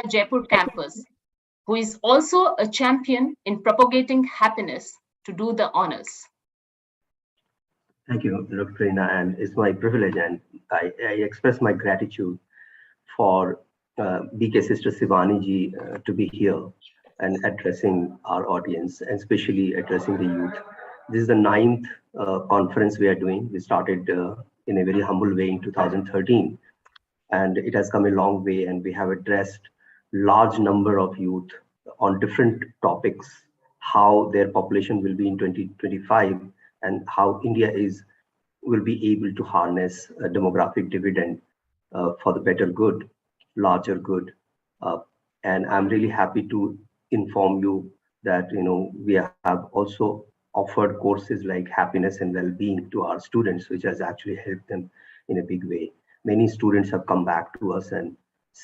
Jaipur campus, who is also a champion in propagating happiness, to do the honors. Thank you, Dr. Reena, and it's my privilege, and I express my gratitude for BK Sister Sivani ji to be here and addressing our audience, and especially addressing the youth. This is the 9th conference we are doing. We started in a very humble way in 2013, and it has come a long way, and we have addressed large number of youth on different topics, how their population will be in 2025, and how India will be able to harness a demographic dividend for the better good, larger good. And I'm really happy to inform you that we have also offered courses like happiness and well-being to our students, which has actually helped them in a big way. Many students have come back to us and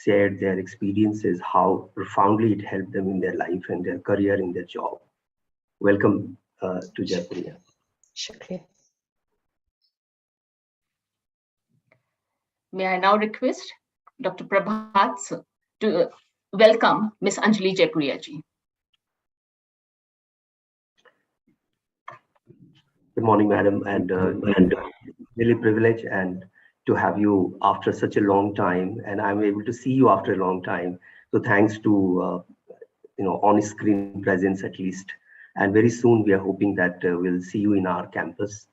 shared their experiences, how profoundly it helped them in their life and their career, in their job. Welcome to Jaipuria. Shukriya. May I now request Dr. Prabhat to welcome Ms. Anjali Jaipuria ji. Good morning, madam, and really privileged and to have you after such a long time, and I'm able to see you after a long time. So thanks to on-screen presence at least, and very soon we are hoping that we'll see you in our campus.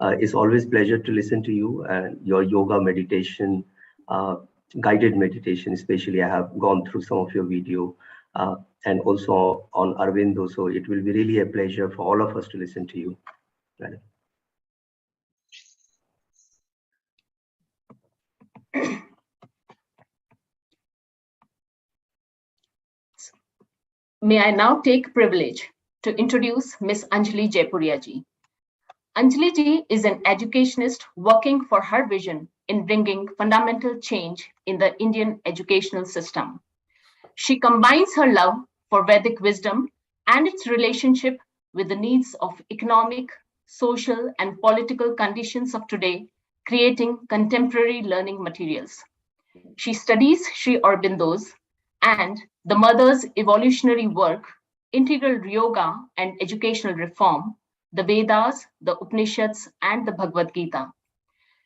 It's always pleasure to listen to you and your yoga meditation, guided meditation, especially. I have gone through some of your video and also on Arvindo. So it will be really a pleasure for all of us to listen to you. Madam. May I now take privilege to introduce Ms. Anjali Jaipuria ji. Anjali ji is an educationist working for her vision in bringing fundamental change in the Indian educational system. She combines her love for Vedic wisdom and its relationship with the needs of economic, social, and political conditions of today, creating contemporary learning materials. She studies Sri Aurobindo's and the Mother's evolutionary work, integral yoga and educational reform, the Vedas, the Upanishads, and the Bhagavad Gita.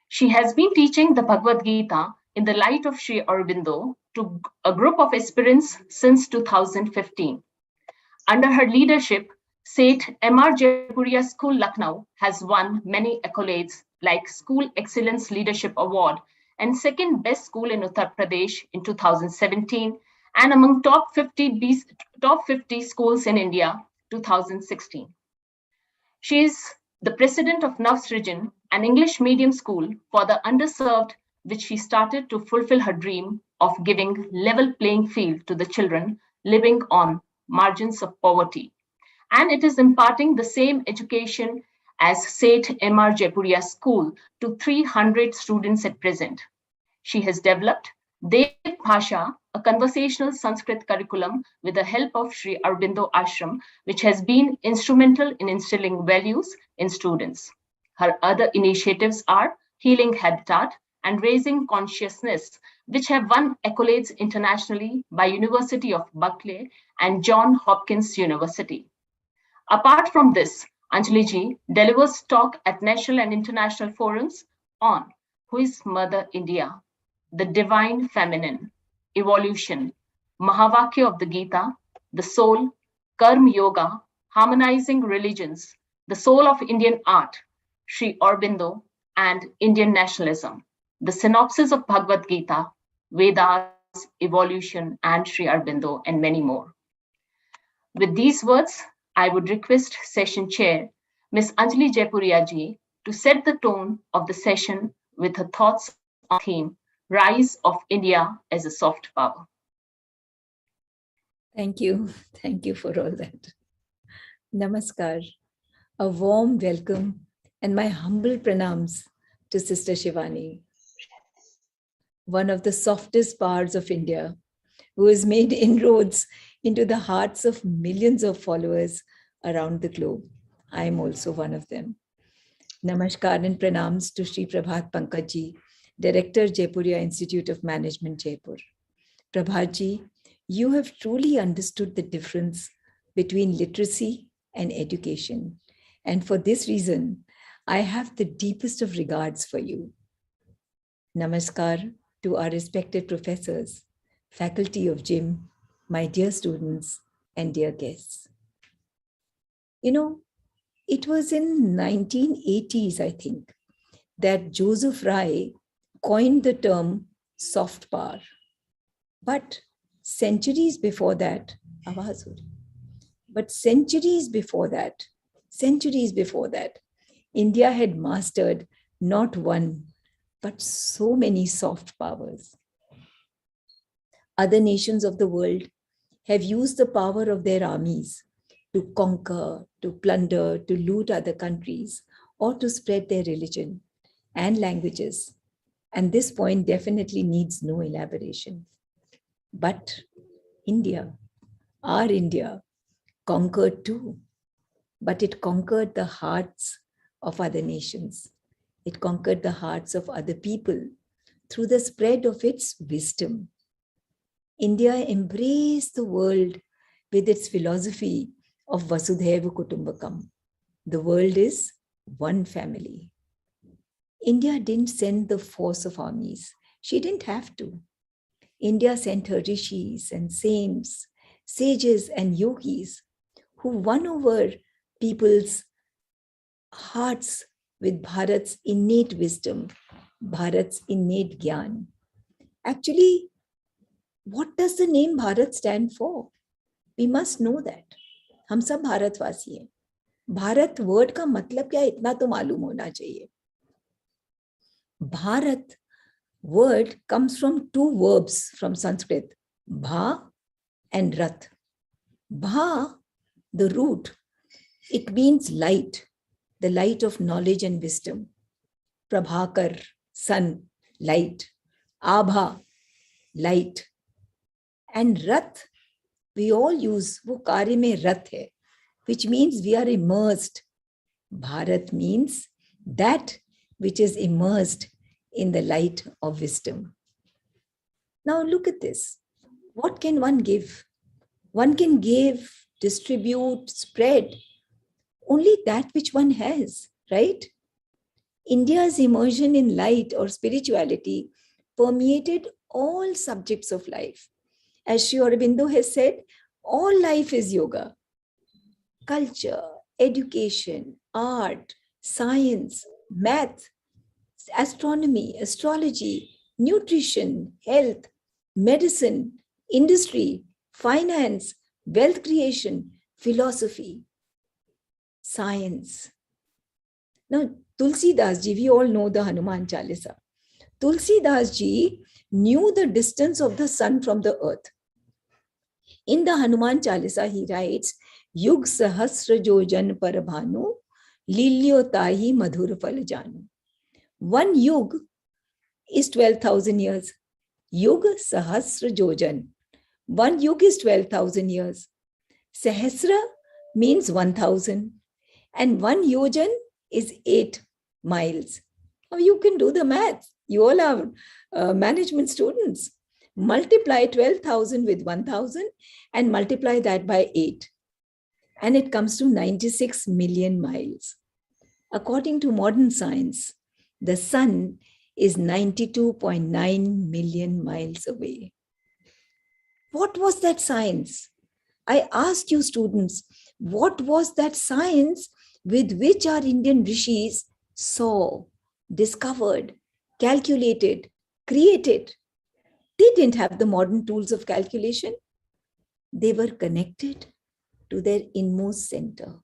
She has been teaching the Bhagavad Gita in the light of Sri Aurobindo to a group of aspirants since 2015. Under her leadership, Seth M.R. Jaipuria School, Lucknow has won many accolades like School Excellence Leadership Award and second best school in Uttar Pradesh in 2017, and among top 50 schools in India, 2016. She is the president of Nourished, an English medium school for the underserved, which she started to fulfill her dream of giving level playing field to the children living on margins of poverty. And it is imparting the same education as Seth M.R. Jaipuria School to 300 students at present. She has developed Dev Bhasha, a conversational Sanskrit curriculum with the help of Sri Aurobindo Ashram, which has been instrumental in instilling values in students. Her other initiatives are Healing Habitat and Raising Consciousness, which have won accolades internationally by University of Berkeley and Johns Hopkins University. Apart from this, Anjali ji delivers talk at national and international forums on Who is Mother India, the Divine Feminine, Evolution, Mahavakya of the Gita, the Soul, Karma Yoga, Harmonizing Religions, the Soul of Indian Art, Sri Aurobindo, and Indian Nationalism, the Synopsis of Bhagavad Gita, Vedas, Evolution, and Sri Aurobindo, and many more. With these words, I would request Session Chair, Ms. Anjali Jaipuria ji, to set the tone of the session with her thoughts on the theme, Rise of India as a Soft Power. Thank you. Thank you for all that. Namaskar. A warm welcome and my humble pranams to Sister Shivani, one of the softest powers of India, who has made inroads into the hearts of millions of followers around the globe. I am also one of them. Namaskar and pranams to Shri Prabhat Pankaj ji, Director, Jaipuria Institute of Management, Jaipur. Prabhat ji, you have truly understood the difference between literacy and education. And for this reason, I have the deepest of regards for you. Namaskar to our respected professors, faculty of GYM, my dear students and dear guests. You know, it was in 1980s, I think, that Joseph Rye coined the term soft power. But centuries before that, India had mastered not one, but so many soft powers. Other nations of the world have used the power of their armies to conquer, to plunder, to loot other countries, or to spread their religion and languages. And this point definitely needs no elaboration. But India, our India, conquered too. But it conquered the hearts of other nations. It conquered the hearts of other people through the spread of its wisdom. India embraced the world with its philosophy of Vasudhaiva Kutumbakam. The world is one family. India didn't send the force of armies. She didn't have to. India sent her rishis and saints, sages and yogis who won over people's hearts with Bharat's innate wisdom, Bharat's innate gyan. Actually, what does the name Bharat stand for? We must know that. हम सब भारतवासी हैं. Bharat word का मतलब क्या है इतना तो मालूम होना चाहिए. Bharat word comes from two verbs from Sanskrit, bha and rat. Bha, the root, it means light, the light of knowledge and wisdom. Prabhakar, sun, light. Abha, light. And rat, we all use, wo karya mein rat hai, which means we are immersed. Bharat means that which is immersed in the light of wisdom. Now look at this. What can one give? One can give, distribute, spread only that which one has, right? India's immersion in light or spirituality permeated all subjects of life. As Sri Aurobindo has said, all life is yoga. Culture, education, art, science, math, astronomy, astrology, nutrition, health, medicine, industry, finance, wealth creation, philosophy, science. Now, Tulsidas ji, we all know the Hanuman Chalisa. Tulsidas ji knew the distance of the sun from the earth. In the Hanuman Chalisa, he writes, Yug sahasra jojan parabhanu, lilyo tahi madhur fal janu. One yug is 12,000 years. Yug sahasra jojan. One yug is 12,000 years. Sahasra means 1,000. And one yojan is 8 miles. Now you can do the math. You all are management students. Multiply 12,000 with 1,000 and multiply that by 8. And it comes to 96 million miles. According to modern science, the sun is 92.9 million miles away. What was that science? I asked you students, what was that science with which our Indian rishis saw, discovered, calculated, created? They didn't have the modern tools of calculation. They were connected to their inmost center,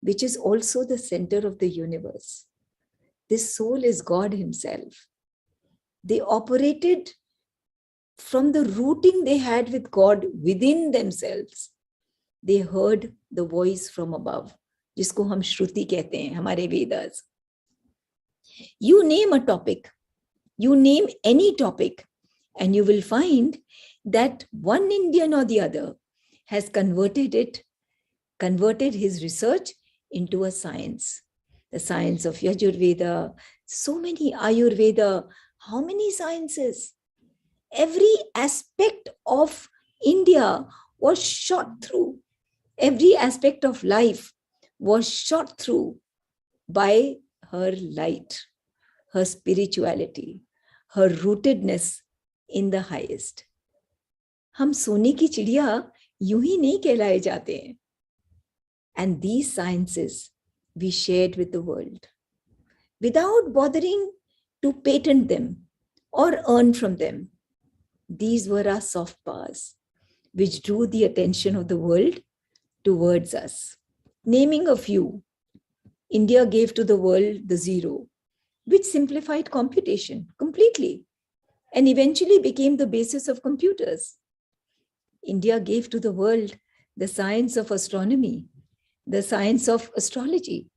which is also the center of the universe. This soul is God himself. They operated from the rooting they had with God within themselves. They heard the voice from above, जिसको हम श्रुति कहते हैं, हमारे Vedas. You name a topic, you name any topic, and you will find that one Indian or the other has converted his research into a science. The science of Yajurveda, so many Ayurveda, how many sciences? Every aspect of India was shot through. Every aspect of life was shot through by her light, her spirituality, her rootedness in the highest. हम सोने की चिड़िया यूं ही नहीं कहलाए जाते हैं. And these sciences we shared with the world without bothering to patent them or earn from them. These were our soft powers, which drew the attention of the world towards us. Naming a few, India gave to the world the zero, which simplified computation completely and eventually became the basis of computers. India gave to the world the science of astronomy, the science of astrology.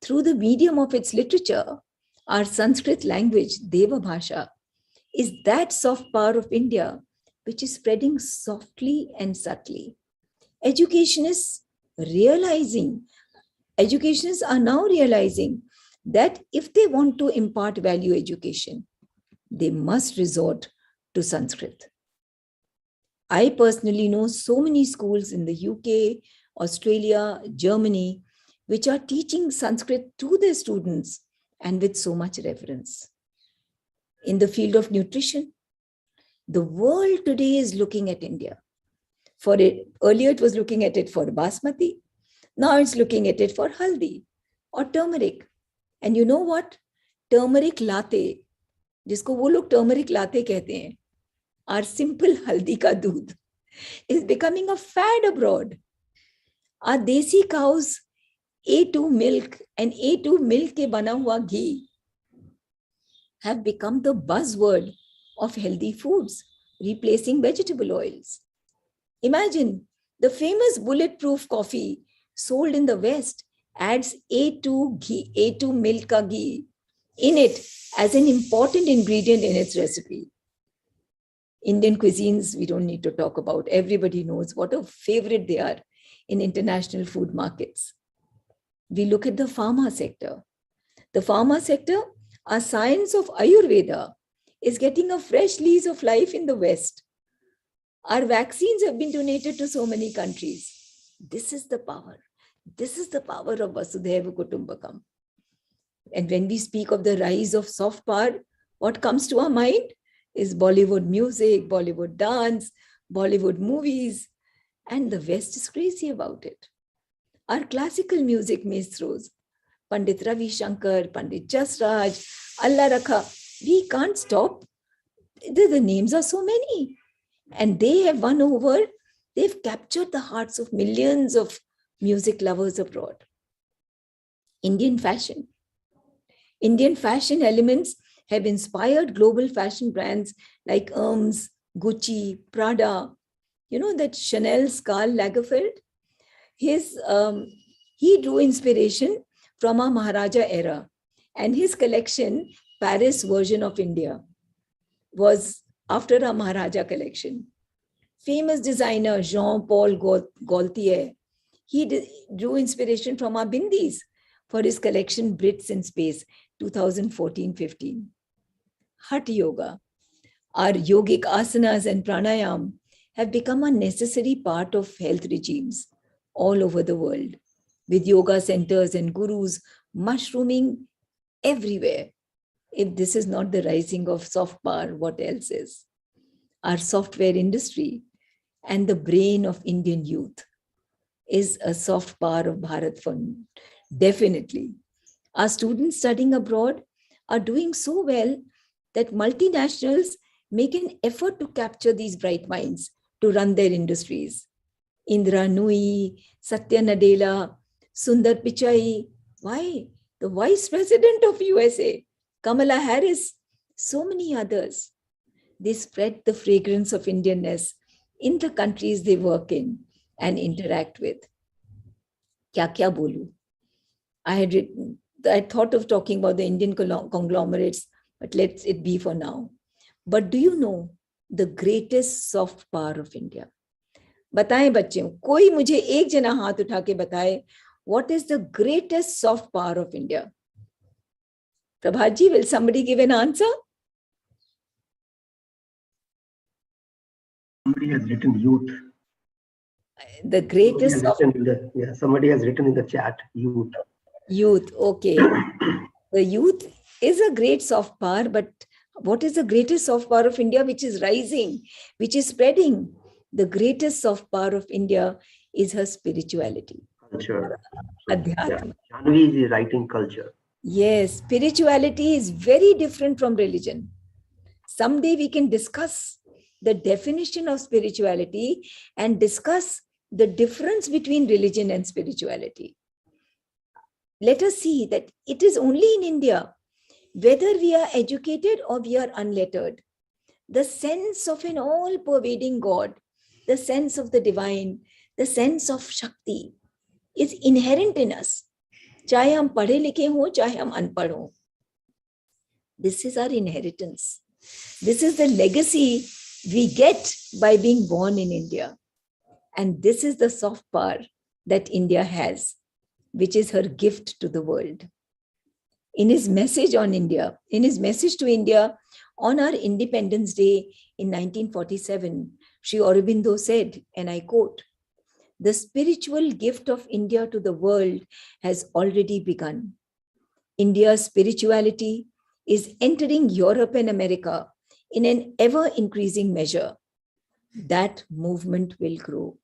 Through the medium of its literature, our Sanskrit language, Deva Bhasha, is that soft power of India which is spreading softly and subtly. Educationists are now realizing that if they want to impart value education, they must resort to Sanskrit. I personally know so many schools in the UK, Australia, Germany, which are teaching Sanskrit to their students and with so much reverence. In the field of nutrition, the world today is looking at India. Earlier it was looking at it for basmati. Now it's looking at it for haldi or turmeric. And you know what? Turmeric latte, जिसको वो लोग turmeric latte कहते हैं, our simple haldi ka doodh, is becoming a fad abroad. Our desi cows, A2 milk and A2 milk ke bana hua ghee have become the buzzword of healthy foods, replacing vegetable oils. Imagine the famous bulletproof coffee sold in the West adds A2 ghee, A2 milk ka ghee in it as an important ingredient in its recipe. Indian cuisines, we don't need to talk about. Everybody knows what a favorite they are in international food markets. We look at the pharma sector. The pharma sector, our science of Ayurveda, is getting a fresh lease of life in the West. Our vaccines have been donated to so many countries. This is the power. This is the power of Vasudhaiva Kutumbakam. And when we speak of the rise of soft power, what comes to our mind is Bollywood music, Bollywood dance, Bollywood movies, and the West is crazy about it. Our classical music maestros, Pandit Ravi Shankar, Pandit Jasraj, Allah Rakha, we can't stop. The names are so many. And they have won over, they've captured the hearts of millions of music lovers abroad. Indian fashion elements have inspired global fashion brands like Hermes, Gucci, Prada. You know that Chanel's Karl Lagerfeld? He drew inspiration from our Maharaja era, and his collection, Paris version of India, was after our Maharaja collection. Famous designer Jean-Paul Gaultier, he drew inspiration from our bindis for his collection Brits in Space 2014-15. Hatha Yoga, our yogic asanas and pranayam have become a necessary part of health regimes all over the world, with yoga centers and gurus mushrooming everywhere. If this is not the rising of soft power, what else is? Our software industry and the brain of Indian youth is a soft power of Bharat Fund, definitely. Our students studying abroad are doing so well that multinationals make an effort to capture these bright minds to run their industries. Indra Nui, Satya Nadella, Sundar Pichai. Why? The Vice President of USA, Kamala Harris, so many others. They spread the fragrance of Indianness in the countries they work in and interact with. Kya bolu? I thought of talking about the Indian conglomerates, but let it be for now. But do you know the greatest soft power of India? बताएं बच्चों, कोई मुझे एक जना हाथ उठा के बताए, what is the greatest soft power of India? Prabhat ji, will somebody give an answer? Somebody has written youth. The greatest soft Somebody has written in the chat, youth. Youth, okay. The youth is a great soft power, but what is the greatest soft power of India which is rising, which is spreading? The greatest soft power of India is her spirituality. Culture. Adhyatma. Janvi is writing culture. Yes, spirituality is very different from religion. Someday we can discuss the definition of spirituality and discuss the difference between religion and spirituality. Let us see that it is only in India, whether we are educated or we are unlettered, the sense of an all-pervading God, the sense of the divine, the sense of Shakti is inherent in us. चाहे हम पढ़े लिखे हों, चाहे हम अनपढ़ हों. This is our inheritance. This is the legacy we get by being born in India. And this is the soft power that India has, which is her gift to the world. In his message on India, in his message to India on our Independence Day in 1947, Sri Aurobindo said, and I quote, "The spiritual gift of India to the world has already begun. India's spirituality is entering Europe and America in an ever-increasing measure. That movement will grow."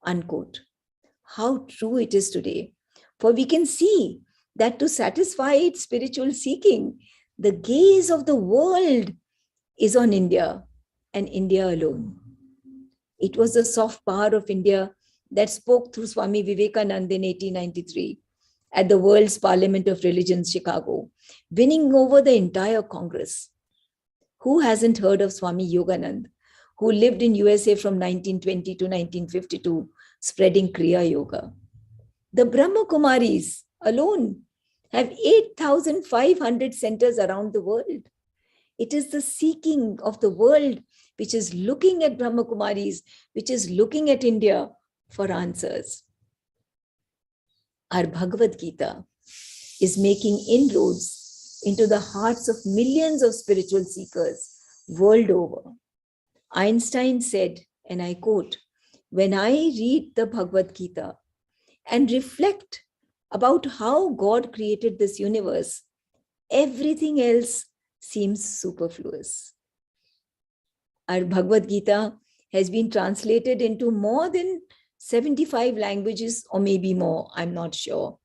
Unquote. How true it is today. For we can see that to satisfy its spiritual seeking, the gaze of the world is on India and India alone. It was the soft power of India that spoke through Swami Vivekananda in 1893 at the World's Parliament of Religions, Chicago, winning over the entire Congress. Who hasn't heard of Swami Yoganand, who lived in USA from 1920 to 1952, spreading Kriya Yoga? The Brahma Kumaris alone have 8,500 centers around the world. It is the seeking of the world which is looking at Brahma Kumaris, which is looking at India for answers. Our Bhagavad Gita is making inroads into the hearts of millions of spiritual seekers world over. Einstein said, and I quote, "When I read the Bhagavad Gita and reflect about how God created this universe, everything else seems superfluous." Our Bhagavad Gita has been translated into more than 75 languages, or maybe more, I'm not sure.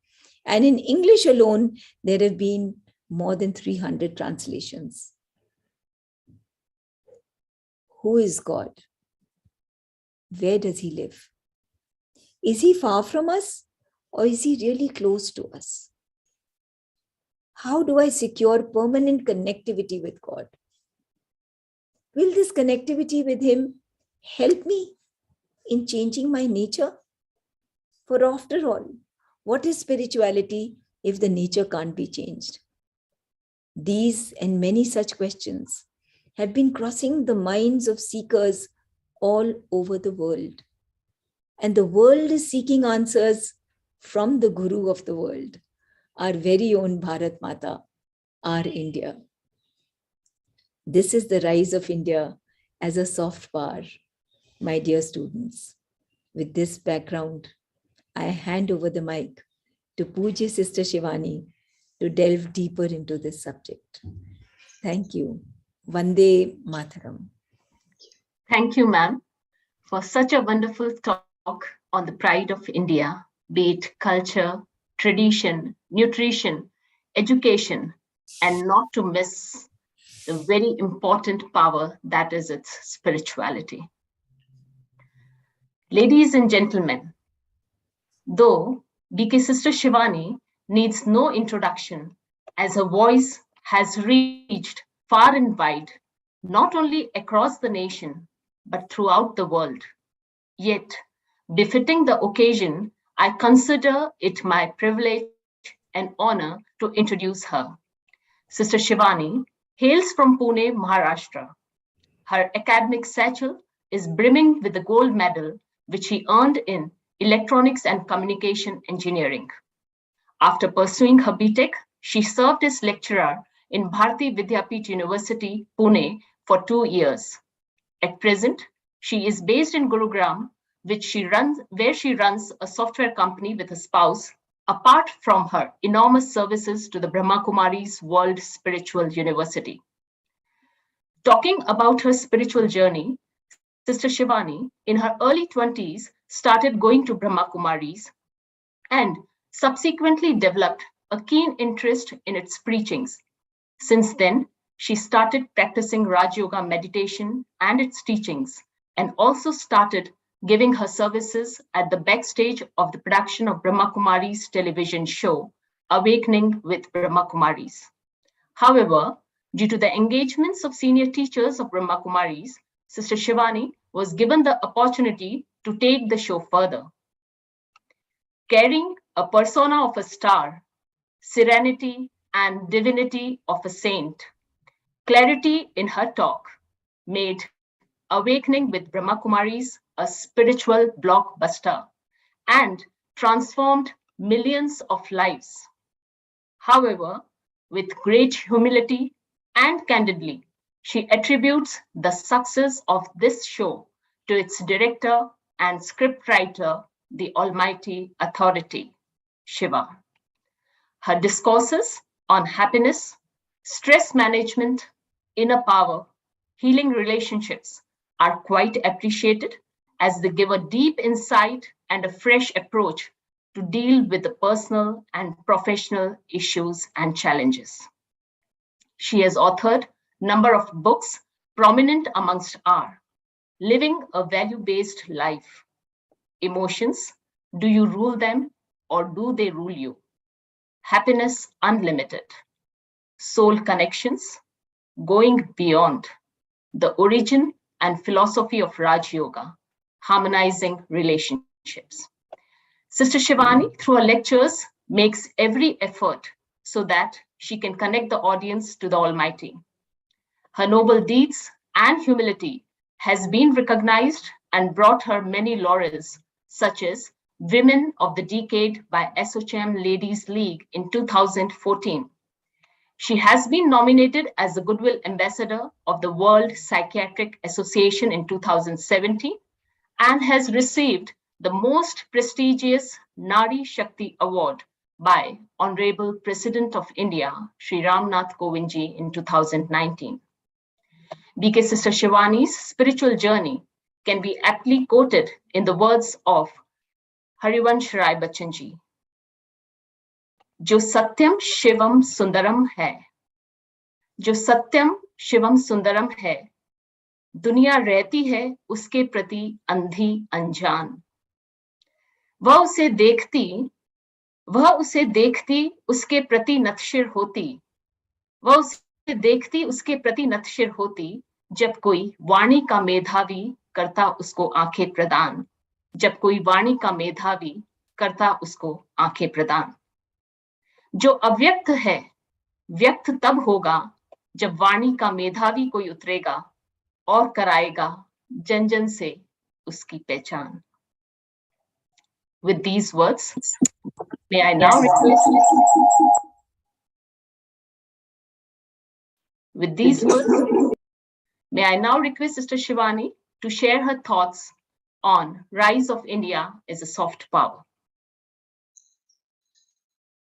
And in English alone, there have been more than 300 translations. Who is God? Where does he live? Is he far from us, or is he really close to us? How do I secure permanent connectivity with God? Will this connectivity with him help me in changing my nature? For after all, what is spirituality if the nature can't be changed? These and many such questions have been crossing the minds of seekers all over the world. And the world is seeking answers from the Guru of the world, our very own Bharat Mata, our India. This is the rise of India as a soft power, my dear students. With this background, I hand over the mic to Pujya Sister Shivani to delve deeper into this subject. Thank you. Vande Mataram. Thank you, ma'am, for such a wonderful talk on the pride of India, be it culture, tradition, nutrition, education, and not to miss the very important power that is its spirituality. Ladies and gentlemen, though BK Sister Shivani needs no introduction, as her voice has reached far and wide, not only across the nation, but throughout the world. Yet, befitting the occasion, I consider it my privilege and honor to introduce her. Sister Shivani hails from Pune, Maharashtra. Her academic satchel is brimming with the gold medal which she earned in Electronics and Communication Engineering. After pursuing her BTech, she served as lecturer in Bharati Vidyapeeth University, Pune for 2 years. At present, She is based in Gurugram, where she runs a software company with a spouse, apart from her enormous services to the Brahma Kumari's World Spiritual University. Talking about her spiritual journey, Sister Shivani, in her early 20s, started going to Brahma Kumaris and subsequently developed a keen interest in its preachings. Since then, she started practicing Raj Yoga meditation and its teachings, and also started giving her services at the backstage of the production of Brahma Kumari's television show, Awakening with Brahma Kumaris. However, due to the engagements of senior teachers of Brahma Kumaris, Sister Shivani was given the opportunity to take the show further. Carrying a persona of a star, serenity and divinity of a saint, clarity in her talk made Awakening with Brahma Kumaris a spiritual blockbuster and transformed millions of lives. However, with great humility and candidly, she attributes the success of this show to its director and scriptwriter, the Almighty Authority, Shiva. Her discourses on happiness, stress management, inner power, healing relationships are quite appreciated as they give a deep insight and a fresh approach to deal with the personal and professional issues and challenges. She has authored a number of books prominent amongst are Living a Value-Based Life, Emotions, Do You Rule Them or Do They Rule You? Happiness Unlimited, Soul Connections, Going Beyond, The Origin and Philosophy of Raj Yoga, Harmonizing Relationships. Sister Shivani, through her lectures, makes every effort so that she can connect the audience to the Almighty. Her noble deeds and humility has been recognized and brought her many laurels, such as Women of the Decade by SOCHM Ladies League in 2014. She has been nominated as the Goodwill Ambassador of the World Psychiatric Association in 2017 and has received the most prestigious Nari Shakti Award by Honorable President of India, Sri Ramnath Kovindji in 2019. BK Sister Shivani's spiritual journey can be aptly quoted in the words of Harivansh Rai Bachchan ji. जो सत्यम शिवम सुंदरम है, जो सत्यम शिवम सुंदरम है, दुनिया रहती है उसके प्रति अंधी अनजान। वह उसे देखती उसके प्रति नतशिर होती, वह उसे देखती उसके प्रति नतशिर होती, जब कोई वाणी का मेधावी करता उसको आंखें प्रदान, जब कोई वाणी का मेधावी करता उसको आंखें प्रदान। जो अव्यक्त है व्यक्त तब होगा जब वाणी का मेधावी कोई उतरेगा और कराएगा जन जन से उसकी पहचान। With these words, may I now request Sister Shivani to share her thoughts on Rise of India as a Soft Power.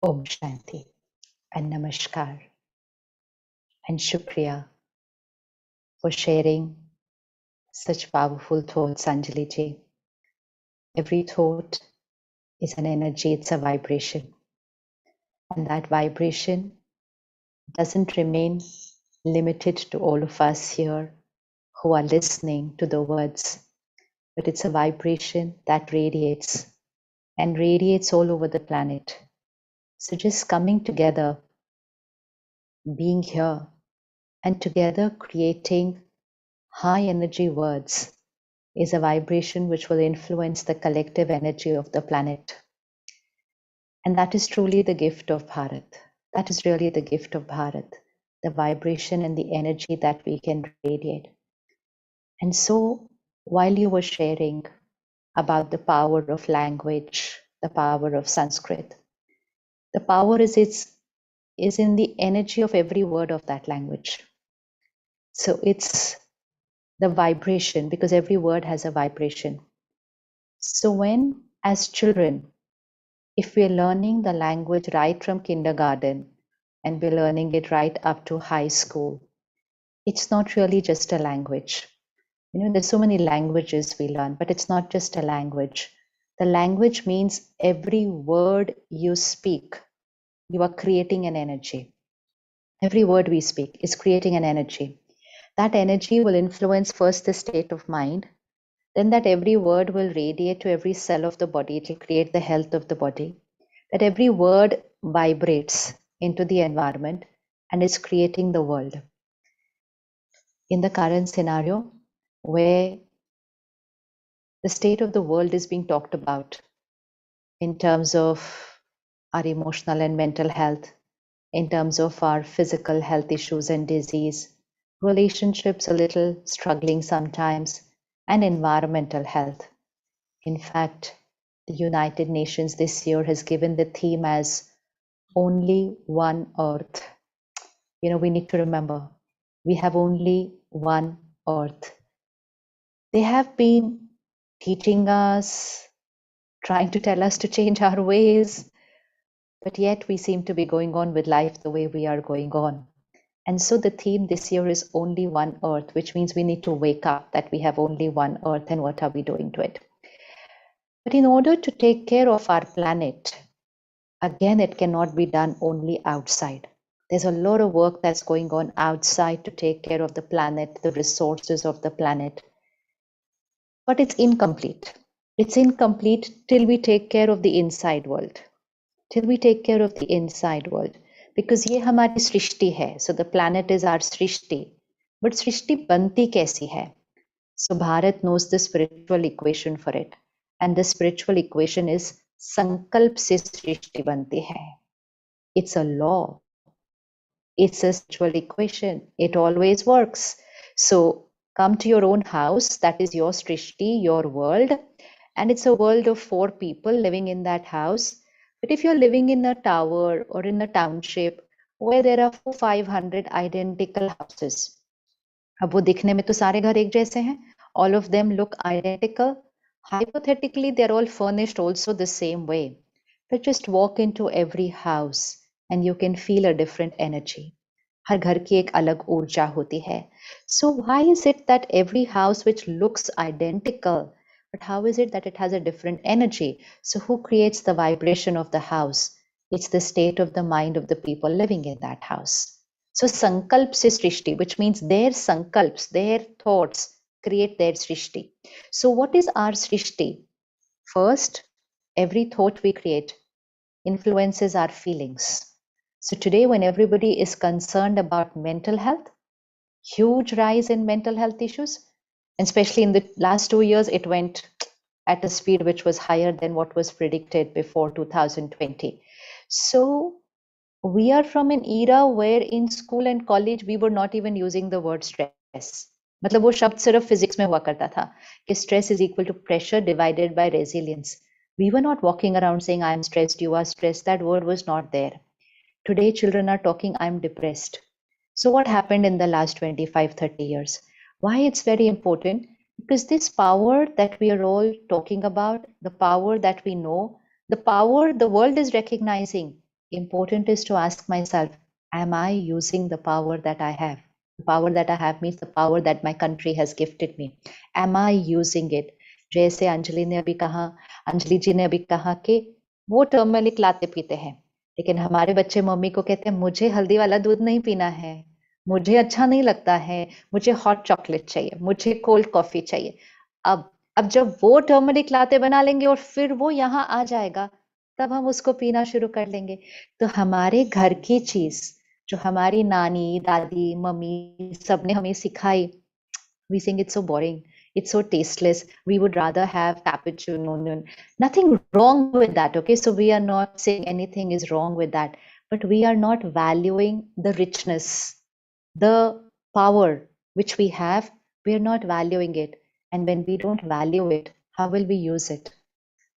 Om Shanti and Namaskar and Shukriya for sharing such powerful thoughts, Anjali ji. Every thought is an energy, it's a vibration. And that vibration doesn't remain limited to all of us here who are listening to the words, but it's a vibration that radiates and radiates all over the planet. So just coming together, being here, and together creating high energy words is a vibration which will influence the collective energy of the planet. And that is truly the gift of Bharat. That is really the gift of Bharat, the vibration and the energy that we can radiate. And so while you were sharing about the power of language, the power of Sanskrit, the power is in the energy of every word of that language. So it's the vibration, because every word has a vibration. So when, as children, if we're learning the language right from kindergarten and we're learning it right up to high school, it's not really just a language. You know, there's so many languages we learn, but it's not just a language. The language means every word you speak, you are creating an energy. Every word we speak is creating an energy. That energy will influence first the state of mind, then that every word will radiate to every cell of the body. It will create the health of the body. That every word vibrates into the environment and is creating the world. In the current scenario, where the state of the world is being talked about in terms of our emotional and mental health, in terms of our physical health issues and disease, relationships a little struggling sometimes, and environmental health. In fact, the United Nations this year has given the theme as only one earth. You know, we need to remember, we have only one earth. They have been teaching us, trying to tell us to change our ways, but yet we seem to be going on with life the way we are going on. And so the theme this year is only one earth, which means we need to wake up that we have only one earth and what are we doing to it. But in order to take care of our planet, again, it cannot be done only outside. There's a lot of work that's going on outside to take care of the planet, the resources of the planet. But it's incomplete. It's incomplete till we take care of the inside world. Till we take care of the inside world. Because ये हमारी सृष्टि है. So the planet is our Srishti. But सृष्टि बनती कैसी है? So Bharat knows the spiritual equation for it. And the spiritual equation is संकल्प से सृष्टि बनती है. It's a law. It's a spiritual equation. It always works. So come to your own house. That is your srishti, your world. And it's a world of 4 people living in that house. But if you're living in a tower or in a township where there are 400-500 identical houses, अब वो दिखने में तो सारे घर एक जैसे हैं. All of them look identical. Hypothetically, they're all furnished also the same way. But just walk into every house and you can feel a different energy. हर घर की एक अलग ऊर्जा होती है. So why is it that every house which looks identical, but how is it that it has a different energy? So who creates the vibration of the house? It's the state of the mind of the people living in that house. So sankalp se srishti, which means their sankalps, their thoughts create their srishti. So what is our srishti? First, every thought we create influences our feelings. So today, when everybody is concerned about mental health, huge rise in mental health issues, and especially in the last 2 years, it went at a speed which was higher than what was predicted before 2020. So we are from an era where in school and college, we were not even using the word stress. मतलब वो शब्द सिर्फ physics में हुआ करता था कि stress is equal to pressure divided by resilience. We were not walking around saying, I'm stressed, you are stressed. That word was not there. Today, children are talking, I'm depressed. So what happened in the last 25-30 years? Why it's very important? Because this power that we are all talking about, the power that we know, the power the world is recognizing, important is to ask myself, am I using the power that I have? The power that I have means the power that my country has gifted me. Am I using it? जैसे अंजलि ने अभी कहा, अंजलि जी ने अभी कहा कि वो turmeric लाते पीते हैं, लेकिन हमारे बच्चे मम्मी को कहते हैं मुझे हल्दी वाला दूध नहीं पीना है, मुझे अच्छा नहीं लगता है, मुझे हॉट चॉकलेट चाहिए, मुझे कोल्ड कॉफी चाहिए. अब जब वो टर्मरिक लाते बना लेंगे और फिर वो यहाँ आ जाएगा, तब हम उसको पीना शुरू कर लेंगे. तो हमारे घर की चीज जो हमारी नानी, दादी, मम्मी सबने हमें सिखाई, we think it's so boring, it's so tasteless, we would rather have cappuccino. Nothing wrong with that, okay? So we are not saying anything is wrong with that, but we are not valuing the richness, the power which we have. We are not valuing it. And when we don't value it, how will we use it?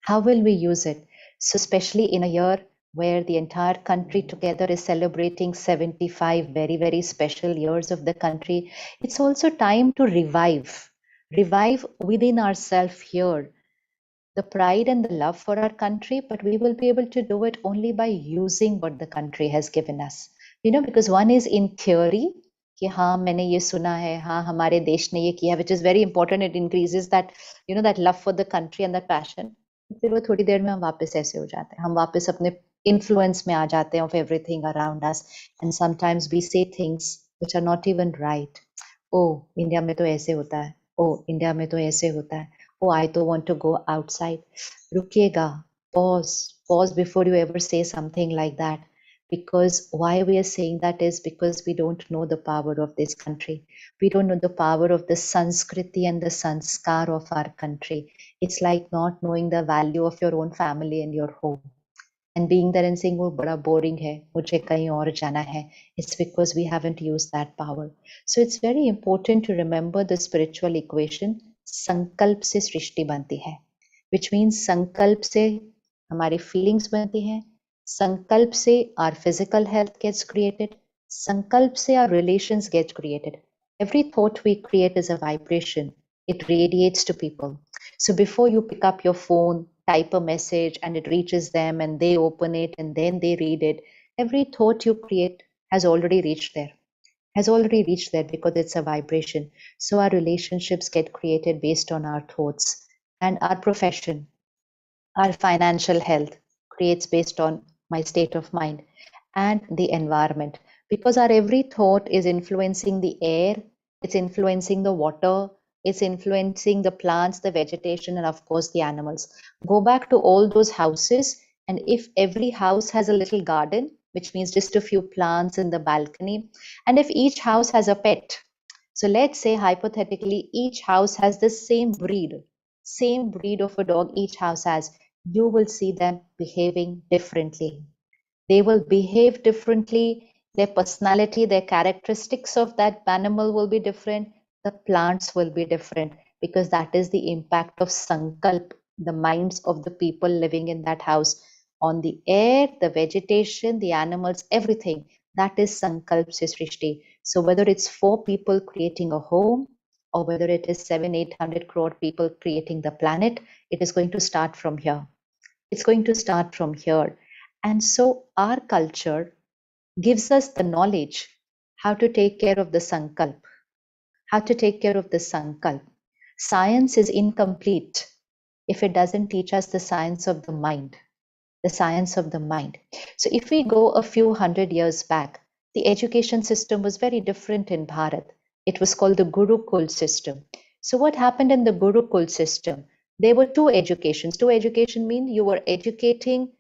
How will we use it? So especially in a year where the entire country together is celebrating 75 very, very special years of the country. It's also time to revive within ourselves here the pride and the love for our country, but we will be able to do it only by using what the country has given us. Because one is in theory, कि हाँ मैंने ये सुना है, हाँ हमारे देश ने ये किया, which is very important. It increases that that love for the country and that passion. फिर वो थोड़ी देर में हम वापस ऐसे हो जाते हैं, हम वापस अपने influence में आ जाते हैं of everything around us, and sometimes we say things which are not even right. Oh, India में तो ऐसे होता है, oh इंडिया में तो ऐसे होता है, oh I don't want to go outside. रुकिएगा, pause before you ever say something like that. Because why we are saying that is because we don't know the power of this country. We don't know the power of the Sanskriti and the Sanskar of our country. It's like not knowing the value of your own family and your home. And being there and saying, oh, bada boring hai, mujhe kahin aur jana hai. It's because we haven't used that power. So it's very important to remember the spiritual equation, sankalp se srishti banti hai. Which means sankalp se hamari feelings banti hai. Sankalp se our physical health gets created. Sankalp se our relations get created. Every thought we create is a vibration. It radiates to people. So before you pick up your phone, type a message and it reaches them and they open it and then they read it, every thought you create has already reached there. Because it's a vibration. So our relationships get created based on our thoughts, and our profession, our financial health creates based on my state of mind, and the environment, because our every thought is influencing the air, it's influencing the water, it's influencing the plants, the vegetation, and of course the animals. Go back to all those houses, and if every house has a little garden, which means just a few plants in the balcony, and if each house has a pet, so let's say hypothetically each house has the same breed of a dog each house has, you will see them behaving differently. They will behave differently. Their personality, their characteristics of that animal will be different. The plants will be different, because that is the impact of sankalp, the minds of the people living in that house, on the air, the vegetation, the animals, everything. That is sankalp se srishti. So whether it's 4 people creating a home, or whether it is 700-800 crore people creating the planet, it is going to start from here. It's going to start from here. And so our culture gives us the knowledge how to take care of the sankalp, Science is incomplete if it doesn't teach us the science of the mind, So if we go a few hundred years back, the education system was very different in Bharat. It was called the Gurukul system. So what happened in the Gurukul system? There were 2 educations. 2 education mean you were educating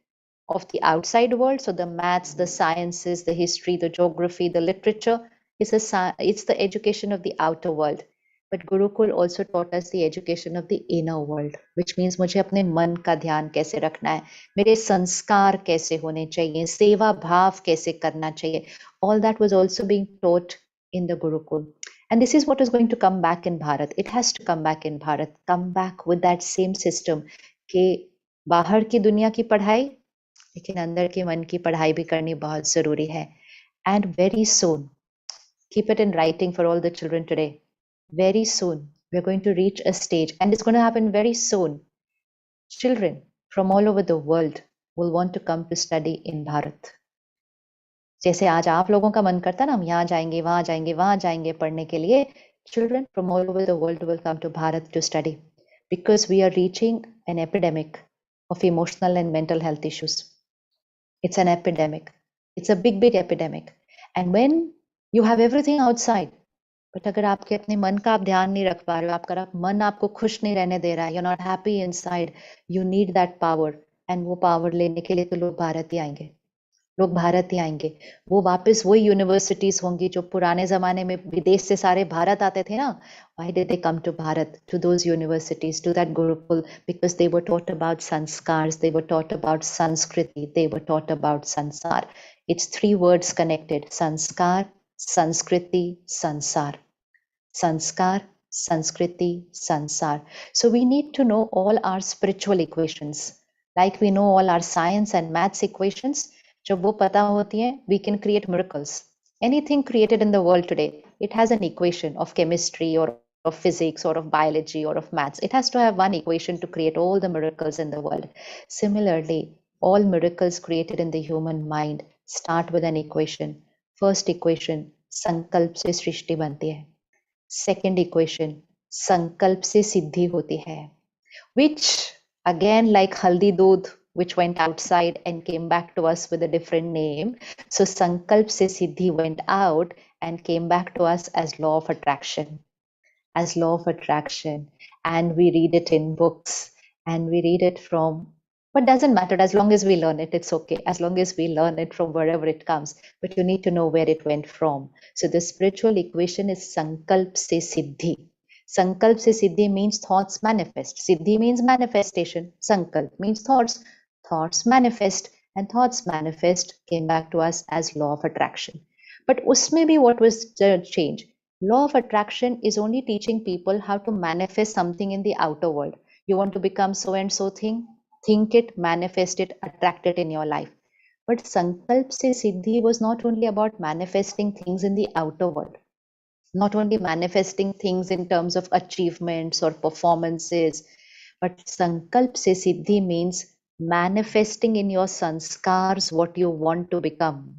of the outside world. So the maths, the sciences, the history, the geography, the literature, it's the education of the outer world. But Gurukul also taught us the education of the inner world, which means मुझे अपने मन का ध्यान कैसे रखना है, मेरे संस्कार कैसे होने चाहिए, सेवा भाव कैसे करना चाहिए. All that was also being taught in the Gurukul. And this is what is going to come back in Bharat. It has to come back in Bharat. Come back with that same system कि बाहर की दुनिया की पढ़ाई, लेकिन अंदर के मन की पढ़ाई भी करनी बहुत जरूरी है. And very soon, keep it in writing for all the children today. Very soon, we're going to reach a stage, and it's going to happen very soon. Children from all over the world will want to come to study in Bharat. जैसे आज आप लोगों का मन करता है ना, हम यहाँ जाएंगे, वहाँ जाएंगे पढ़ने के लिए. Children from all over the world will come to Bharat to study, because we are reaching an epidemic of emotional and mental health issues. It's an epidemic. It's a big, big epidemic. And when you have everything outside, but अगर आपके अपने मन का आप ध्यान नहीं रख पा रहे हो, आपका मन आपको खुश नहीं रहने दे रहा है, you're not happy inside, you need that power. And वो power लेने के लिए तो लोग भारत ही आएंगे. वो वापस वही यूनिवर्सिटीज होंगी जो पुराने जमाने में विदेश से सारे भारत आते थे ना. Why did they come to Bharat, to those universities, to that Gurukul? Because they were taught about sanskars, they were taught about Sanskriti, they were taught about sansar. It's 3 words connected: sanskar, Sanskriti, sansar. Sanskar, Sanskriti, sansar. So we need to know all our spiritual equations. Like we know all our science and maths equations, जब वो पता होती हैं, we can create miracles. Anything created in the world today, it has an equation of chemistry or of physics or of biology or of maths. It has to have one equation to create all the miracles in the world. Similarly, all miracles created in the human mind start with an equation. First equation, संकल्प से सृष्टि बनती है. Second equation, संकल्प से सिद्धि होती है. Which again, like haldi doodh, which went outside and came back to us with a different name. So sankalp se siddhi went out and came back to us as law of attraction. As law of attraction. And we read it in books and we read it from, but doesn't matter, as long as we learn it, it's okay. As long as we learn it from wherever it comes, but you need to know where it went from. So the spiritual equation is sankalp se siddhi. Sankalp se siddhi means thoughts manifest. Siddhi means manifestation. Sankalp means thoughts. Thoughts manifest, and thoughts manifest came back to us as law of attraction. But usme bhi what was the change? Law of attraction is only teaching people how to manifest something in the outer world. You want to become so and so thing? Think it, manifest it, attract it in your life. But Sankalp se Siddhi was not only about manifesting things in the outer world, not only manifesting things in terms of achievements or performances, but Sankalp se Siddhi means manifesting in your sanskars what you want to become.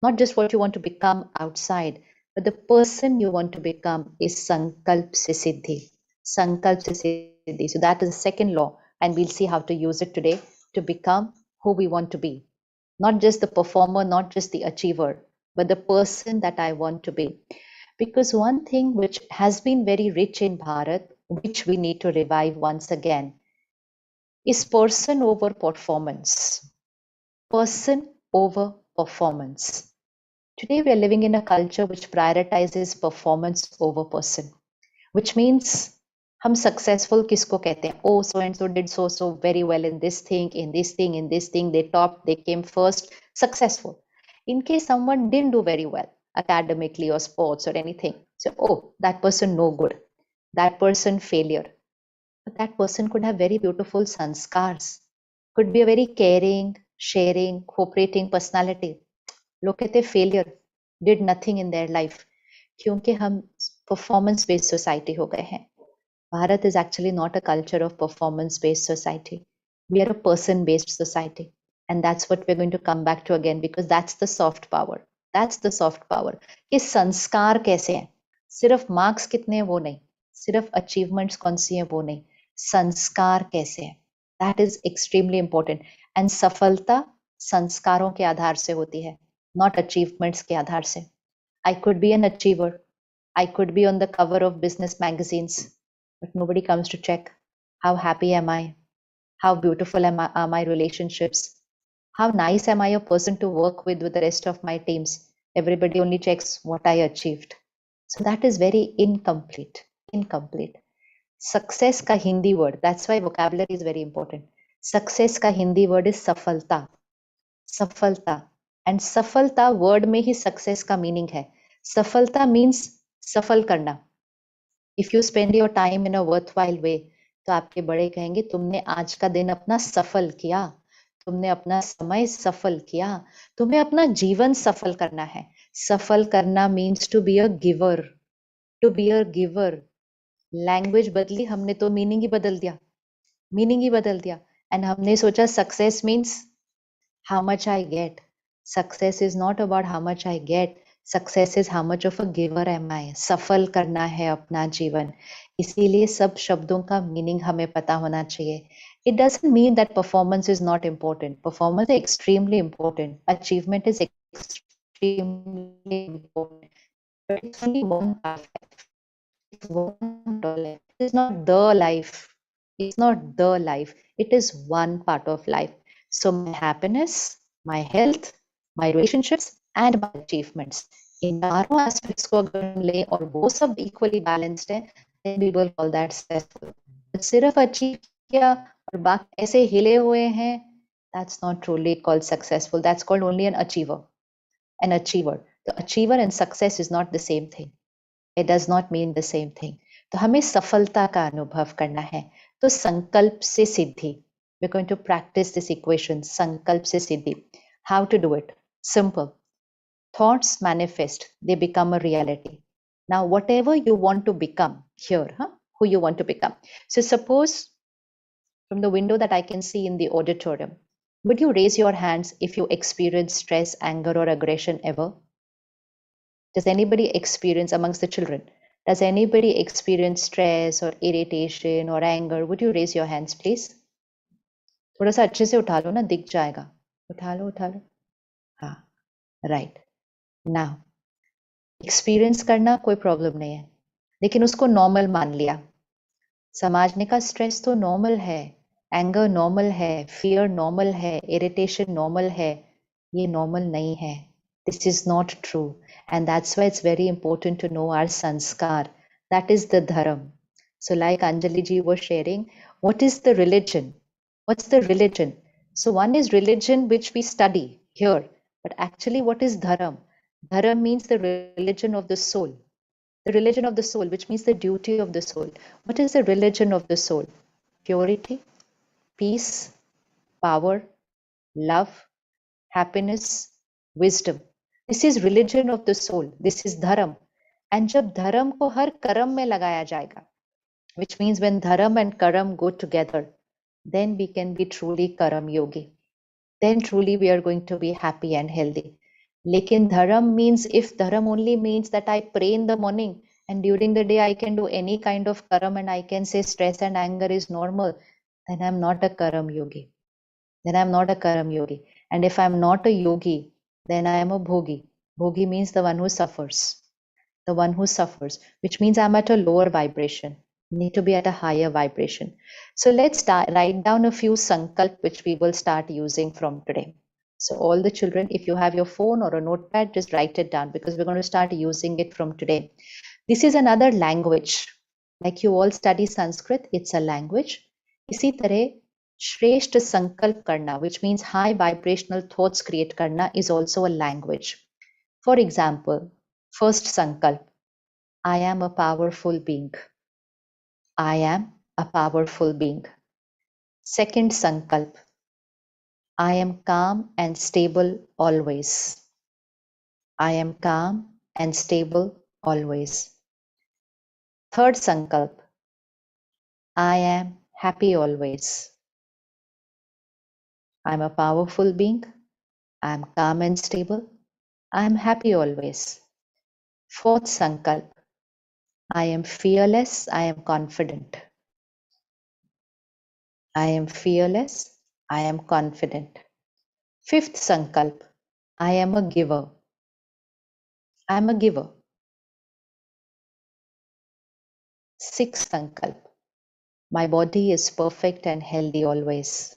Not just what you want to become outside, but the person you want to become is Sankalp se Siddhi. Sankalp se Siddhi. So that is the second law, and we'll see how to use it today to become who we want to be. Not just the performer, not just the achiever, but the person that I want to be. Because one thing which has been very rich in Bharat, which we need to revive once again, is person over performance. Person over performance. Today we are living in a culture which prioritizes performance over person, which means हम successful किसको कहते हैं? Oh, so and so did so very well in this thing, in this thing, in this thing. They topped, they came first, successful. In case someone didn't do very well academically or sports or anything, so oh, that person no good, that person failure. But that person could have very beautiful sanskars, could be a very caring, sharing, cooperating personality. लोग कहते failure, did nothing in their life, क्योंकि हम performance based society हो गए हैं. Bharat is actually not a culture of performance based society. We are a person based society, and that's what we're going to come back to again, because that's the soft power. That's the soft power. कि संस्कार कैसे हैं? सिर्फ marks कितने हैं वो नहीं, सिर्फ achievements कौन सी हैं वो नहीं, संस्कार कैसे हैं? That is extremely important. And सफलता संस्कारों के आधार से होती है, not achievements के आधार से. I could be an achiever. I could be on the cover of business magazines, but nobody comes to check how happy am I, how beautiful are my relationships, how nice am I a person to work with the rest of my teams. Everybody only checks what I achieved. So that is very incomplete. Success ka Hindi word, that's why vocabulary is very important. Success ka Hindi word is safalta. And safalta word में ही success का meaning है. Safalta means सफल करना. If you spend your time in a worthwhile way, तो आपके बड़े कहेंगे तुमने आज का दिन अपना सफल किया, तुमने अपना समय सफल किया, तुम्हें अपना जीवन सफल करना है. सफल करना means to be a giver. To be a giver. Language बदली, हमने तो meaning ही बदल दिया. And हमने सोचा success means how much I get. Success is not about how much I get. Success is how much of a giver am I. सफल करना है अपना जीवन. इसीलिए सब शब्दों का meaning हमें पता होना चाहिए. It doesn't mean that performance is not important. Performance is extremely important. Achievement is extremely important. But it's only one part of life. It's one part of life. It is not the life. It's not the life. It is one part of life. So my happiness, my health, my relationships, and my achievements. इन चारों aspects को अगर हम लें और वो सब equally balanced है, then we will call that successful. But सिर्फ achieve किया और बाकी ऐसे हिले हुए हैं, that's not truly called successful. That's called only an achiever. An achiever. The achiever and success is not the same thing. It does not mean the same thing. तो हमें सफलता का अनुभव करना है. तो संकल्प से सिद्धि. We're going to practice this equation, Sankalp se Siddhi. How to do it? Simple. Thoughts manifest, they become a reality. Now, whatever you want to become here, who you want to become. So suppose from the window that I can see in the auditorium, would you raise your hands if you experience stress, anger, or aggression ever? Does anybody experience amongst the children? Does anybody experience stress or irritation or anger? Would you raise your hands, please? थोड़ा सा अच्छे से उठा लो ना, दिख जाएगा. उठा लो. हाँ, right. Now, एक्सपीरियंस करना कोई प्रॉब्लम नहीं है, लेकिन उसको नॉर्मल मान लिया. समाज ने का स्ट्रेस तो नॉर्मल है, एंगर नॉर्मल है, फियर नॉर्मल है, इरिटेशन नॉर्मल है. ये नॉर्मल नहीं है. This is not true, and that's why it's very important to know our sanskar. That is the dharam. So like Anjali ji was sharing, what is the religion? What's the religion? So one is religion which we study here, but actually what is dharam? Dharam means the religion of the soul. The religion of the soul, which means the duty of the soul. What is the religion of the soul? Purity, peace, power, love, happiness, wisdom. This is religion of the soul. This is dharam. And जब धर्म को हर कर्म में लगाया जाएगा, which means when dharam and karam go together, then we can be truly karam yogi. Then truly we are going to be happy and healthy. Lekin dharam means, if dharam only means that I pray in the morning and during the day I can do any kind of karam and I can say stress and anger is normal, then I'm not a karam yogi. And if I'm not a yogi, then I am a bhogi. Bhogi means the one who suffers. Which means I'm at a lower vibration. Need to be at a higher vibration. So let's write down a few sankalp which we will start using from today. So all the children, if you have your phone or a notepad, just write it down, because we're going to start using it from today. This is another language. Like you all study Sanskrit, it's a language. इसी तरह श्रेष्ठ संकल्प करना, which means high vibrational thoughts create करना, is also a language. For example, first sankalp, I am a powerful being. I am a powerful being. Second sankalp, I am calm and stable always. I am calm and stable always. Third sankalp, I am happy always. I am a powerful being. I am calm and stable. I am happy always. Fourth sankalp, I am fearless. I am confident. I am fearless. I am confident. Fifth sankalp, I am a giver. I am a giver. Sixth sankalp, my body is perfect and healthy always.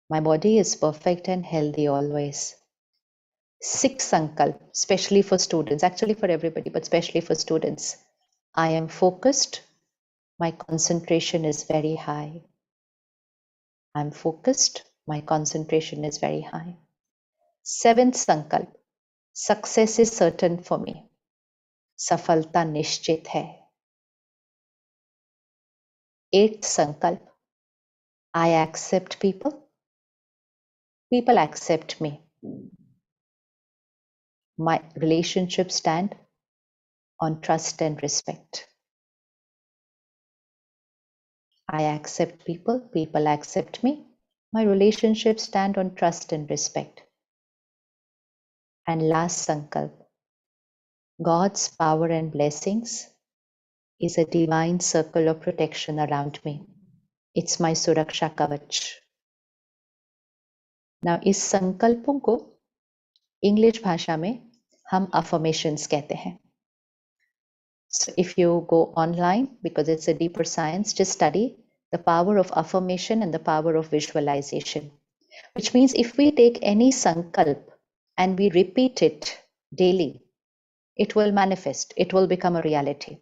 My body is perfect and healthy always. Sixth sankalp, especially for students, actually for everybody, but especially for students, I am focused. My concentration is very high. I'm focused. My concentration is very high. Seventh sankalp, success is certain for me. Safalta nishchit hai. Eighth sankalp, I accept people. People accept me. My relationships stand on trust and respect. I accept people. People accept me. My relationships stand on trust and respect. And last sankalp, God's power and blessings is a divine circle of protection around me. It's my Suraksha Kavach. Now, इस संकल्पों को English भाषा में हम affirmations कहते हैं. So if you go online, because it's a deeper science, just study the power of affirmation and the power of visualization. Which means if we take any sankalp and we repeat it daily, it will manifest, it will become a reality.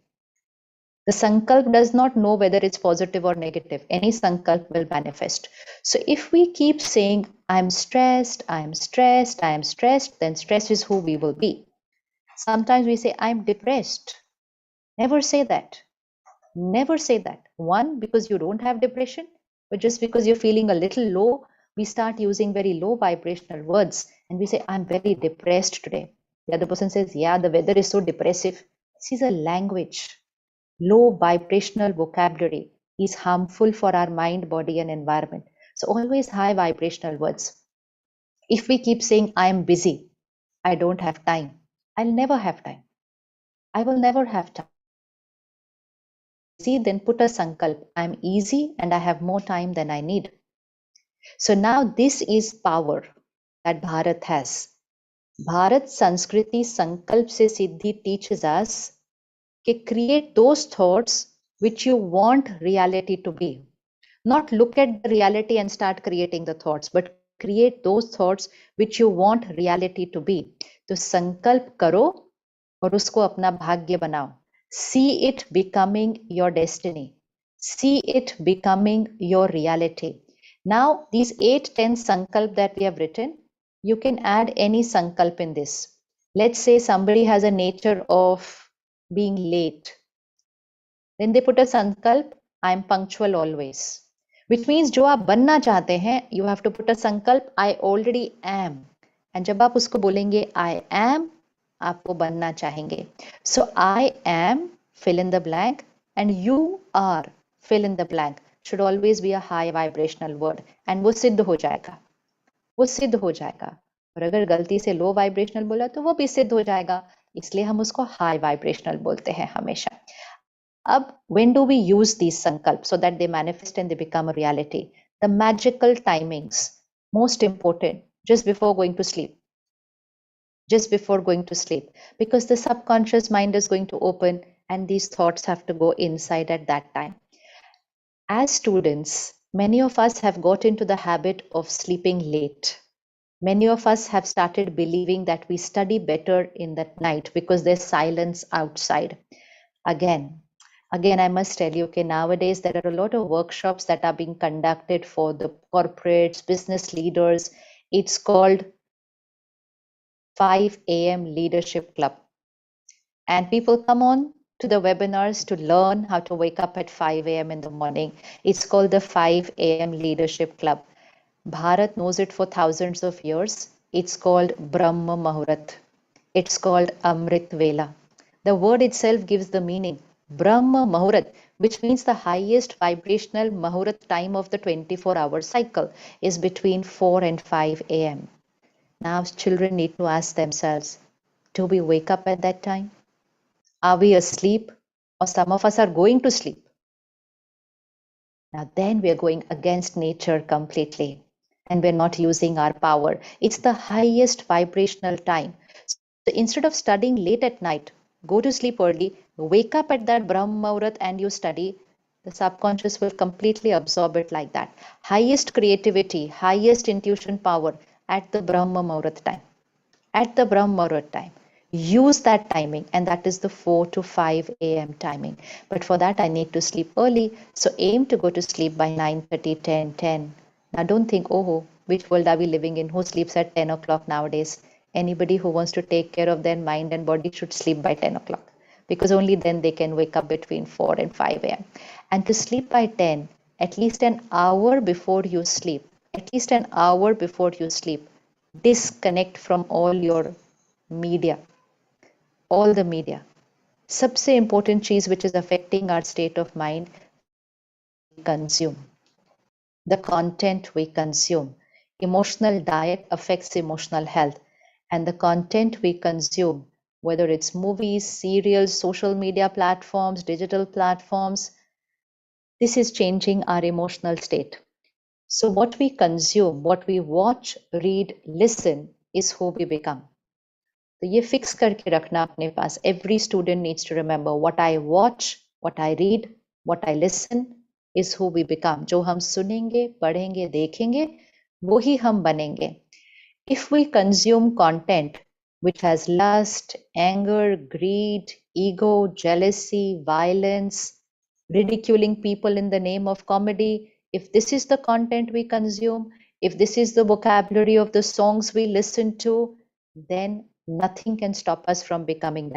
The sankalp does not know whether it's positive or negative. Any sankalp will manifest. So if we keep saying, I'm stressed, I'm stressed, I'm stressed, then stress is who we will be. Sometimes we say, I'm depressed. Never say that. Never say that. One, because you don't have depression. But just because you're feeling a little low, we start using very low vibrational words and we say, I'm very depressed today. The other person says, yeah, the weather is so depressive. This is a language. Low vibrational vocabulary is harmful for our mind, body, and environment. So always high vibrational words. If we keep saying, I am busy, I don't have time, I'll never have time. I will never have time. Then put a sankalp. I'm easy and I have more time than I need. So now this is power that Bharat has. Bharat Sanskriti Sankalp Se Siddhi teaches us to create those thoughts which you want reality to be. Not look at the reality and start creating the thoughts, but create those thoughts which you want reality to be. तो संकल्प करो और उसको अपना भाग्य बनाओ. See it becoming your destiny. See it becoming your reality. Now, these 8-10 sankalp that we have written, you can add any sankalp in this. Let's say somebody has a nature of being late. Then they put a sankalp, I am punctual always. Which means जो आप बनना चाहते हैं, you have to put a sankalp, I already am. And जब आप उसको बोलेंगे I am, आप वो बनना चाहेंगे. So I am, fill in the blank, and you are, fill in the blank, should always be a high vibrational word. And वो सिद्ध हो जाएगा. वो सिद्ध हो जाएगा. और अगर गलती से लो वाइब्रेशनल बोला तो वो भी सिद्ध हो जाएगा. इसलिए हम उसको हाई वाइब्रेशनल बोलते हैं हमेशा. Ab, when do we use these sankalps so that they manifest and they become a reality? The magical timings, most important, just before going to sleep. Just before going to sleep. Because the subconscious mind is going to open and these thoughts have to go inside at that time. As students, many of us have got into the habit of sleeping late. Many of us have started believing that we study better in the night because there's silence outside. Again, I must tell you, okay, nowadays there are a lot of workshops that are being conducted for the corporates, business leaders. It's called 5 a.m. Leadership Club. And people come on to the webinars to learn how to wake up at 5 a.m. in the morning. It's called the 5 a.m. Leadership Club. Bharat knows it for thousands of years. It's called Brahma Muhurat. It's called Amrit Vela. The word itself gives the meaning. Brahma Muhurat, which means the highest vibrational Muhurat time of the 24-hour cycle is between 4 and 5 a.m. Now children need to ask themselves, do we wake up at that time? Are we asleep? Or some of us are going to sleep? Now then we are going against nature completely and we're not using our power. It's the highest vibrational time. So instead of studying late at night, go to sleep early, wake up at that Brahma Muhurat and you study. The subconscious will completely absorb it like that. Highest creativity, highest intuition power at the Brahma Muhurat time. At the Brahma Muhurat time. Use that timing, and that is the 4 to 5 a.m. timing. But for that, I need to sleep early. So aim to go to sleep by 9:30, 10. Now don't think, oh, which world are we living in? Who sleeps at 10 o'clock nowadays? Anybody who wants to take care of their mind and body should sleep by 10 o'clock. Because only then they can wake up between 4 and 5 a.m. And to sleep by 10, at least an hour before you sleep, disconnect from all your media. All the media. सबसे important चीज which is affecting our state of mind, consume. The content we consume. Emotional diet affects emotional health. And the content we consume, whether it's movies, serials, social media platforms, digital platforms, this is changing our emotional state. So what we consume, what we watch, read, listen is who we become. तो ये fix करके रखना अपने पास. Every student needs to remember what I watch, what I read, what I listen is who we become. जो हम सुनेंगे, पढ़ेंगे, देखेंगे, वो ही हम बनेंगे. If we consume content which has lust, anger, greed, ego, jealousy, violence, ridiculing people in the name of comedy, if this is the content we consume, if this is the vocabulary of the songs we listen to, then nothing can stop us from becoming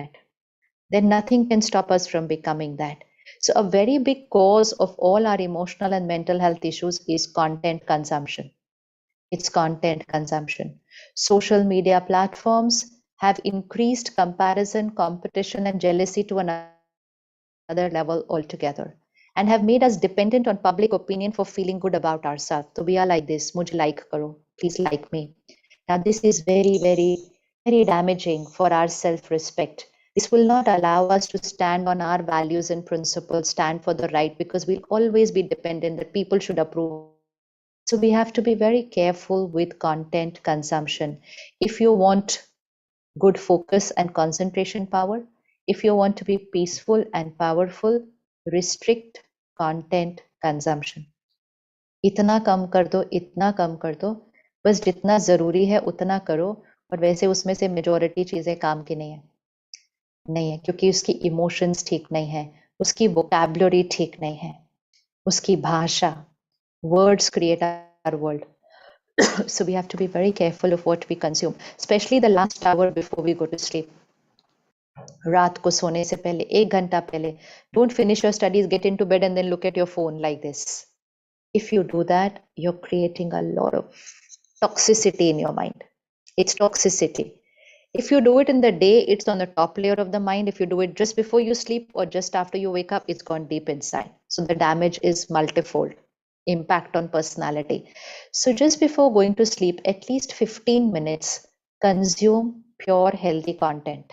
that. So a very big cause of all our emotional and mental health issues is content consumption. It's content consumption. Social media platforms have increased comparison, competition, and jealousy to another level altogether, and have made us dependent on public opinion for feeling good about ourselves. So we are like this, mujhe like karo, please like me. Now this is very, very, very damaging for our self-respect. This will not allow us to stand on our values and principles, stand for the right, because we'll always be dependent that people should approve. So we have to be very careful with content consumption. If you want good focus and concentration power, if you want to be peaceful and powerful, restrict content consumption. इतना कम कर दो, इतना कम कर दो, बस जितना जरूरी है उतना करो, और वैसे उसमें से मेजॉरिटी चीजें काम की नहीं है क्योंकि उसकी इमोशंस ठीक नहीं है, उसकी वोकैबुलरी ठीक नहीं है, उसकी भाषा, words create our world. So we have to be very careful of what we consume, especially the last hour before we go to sleep. रात को सोने से पहले 1 घंटा पहले, don't finish your studies, get into bed and then look at your phone like this. If you do that, you're creating a lot of toxicity in your mind. It's toxicity. If you do it in the day, it's on the top layer of the mind. If you do it just before you sleep or just after you wake up, it's gone deep inside. So the damage is multifold. Impact on personality. So just before going to sleep, at least 15 minutes, consume pure healthy content.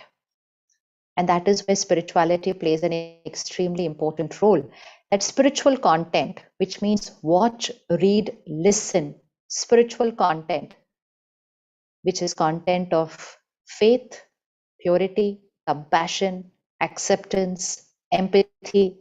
And that is where spirituality plays an extremely important role. That spiritual content, which means watch, read, listen, spiritual content, which is content of faith, purity, compassion, acceptance, empathy,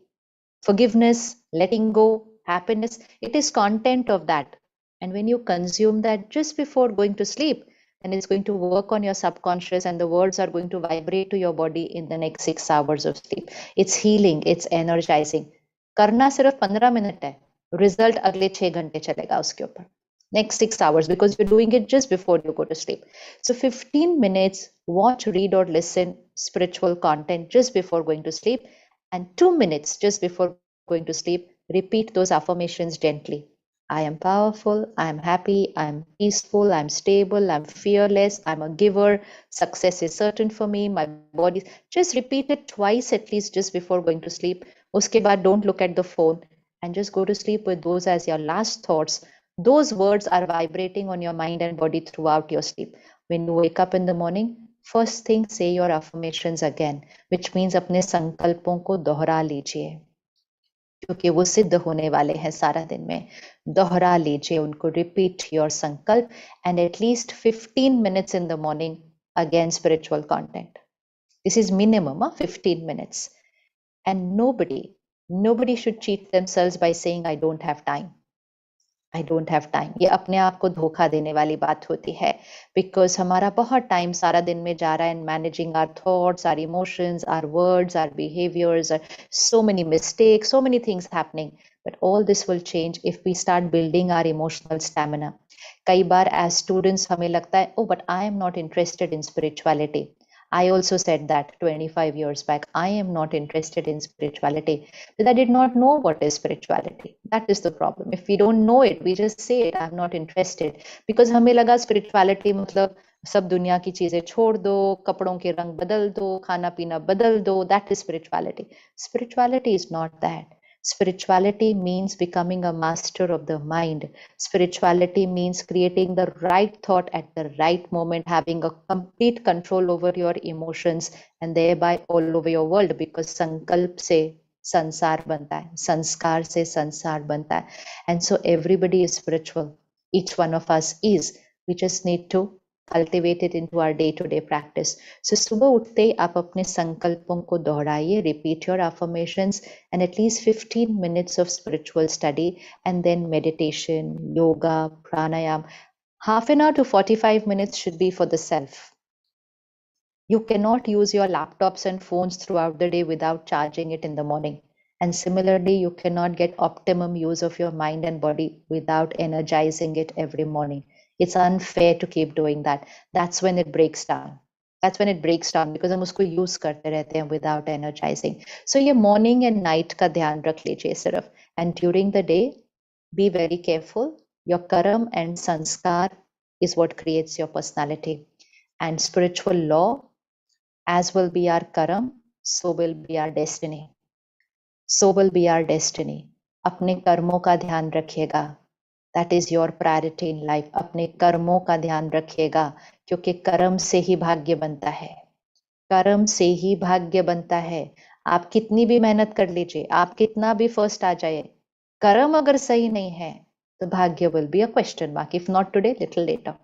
forgiveness, letting go, happiness. It is content of that. And when you consume that just before going to sleep, then it's going to work on your subconscious, and the words are going to vibrate to your body in the next 6 hours of sleep. It's healing, it's energizing. करना सिर्फ 15 minute है, result अगले 6 घंटे चलेगा उसके ऊपर. Next 6 hours, because you're doing it just before you go to sleep. So 15 minutes, watch, read or listen spiritual content just before going to sleep. And 2 minutes just before going to sleep, repeat those affirmations gently. I am powerful, I am happy, I am peaceful, I am stable, I am fearless, I am a giver, success is certain for me, my body. Just repeat it twice at least just before going to sleep. Uske baad don't look at the phone and just go to sleep with those as your last thoughts. Those words are vibrating on your mind and body throughout your sleep. When you wake up in the morning, first thing, say your affirmations again, which means अपने संकल्पों को दोहरा लीजिए, क्योंकि वो सिद्ध होने वाले हैं सारा दिन में. दोहरा लीजिए उनको. Repeat your संकल्प, and at least 15 minutes in the morning, again spiritual content. This is minimum, 15 minutes. And nobody should cheat themselves by saying I don't have time. I don't have time. ये अपने आप को धोखा देने वाली बात होती है, because हमारा बहुत टाइम सारा दिन में जा रहा है in managing our thoughts, our emotions, our words, our behaviors, so many mistakes, so many things happening. But all this will change if we start building our emotional stamina. कई बार as students हमें लगता है, oh, but I am not interested in spirituality. I also said that 25 years back. I am not interested in spirituality, but I did not know what is spirituality. That is the problem. If we don't know it, we just say it, I'm not interested. Because हमें लगा spirituality मतलब सब दुनिया की चीजें छोड़ दो, कपड़ों के रंग बदल दो, खाना पीना बदल दो. That is spirituality. Spirituality is not that. Spirituality means becoming a master of the mind. Spirituality means creating the right thought at the right moment, having a complete control over your emotions and thereby all over your world, because sankalp se sansar banta hai, sanskar se sansar banta hai. And so everybody is spiritual. Each one of us is. We just need to cultivate it into our day-to-day practice. So सुबह उठते आप अपने संकल्पों को दोहराइए, repeat your affirmations, and at least 15 minutes of spiritual study, and then meditation, yoga, pranayam. Half an hour to 45 minutes should be for the self. You cannot use your laptops and phones throughout the day without charging it in the morning. And similarly, you cannot get optimum use of your mind and body without energizing it every morning. It's unfair to keep doing that. That's when it breaks down. That's when it breaks down, because हम उसको use करते रहते हैं without energizing. So ये morning and night का ध्यान रख लीजिए सिर्फ. And during the day, be very careful. Your karam and sanskar is what creates your personality. And spiritual law, as will be our karam, so will be our destiny. So will be our destiny. अपने कर्मों का ध्यान रखिएगा. That is your priority in life. अपने कर्मों का ध्यान रखिएगा, क्योंकि कर्म से ही भाग्य बनता है. कर्म से ही भाग्य बनता है. आप कितनी भी मेहनत कर लीजिए, आप कितना भी फर्स्ट आ जाए, कर्म अगर सही नहीं है तो भाग्य will be a question mark. If not today, little later.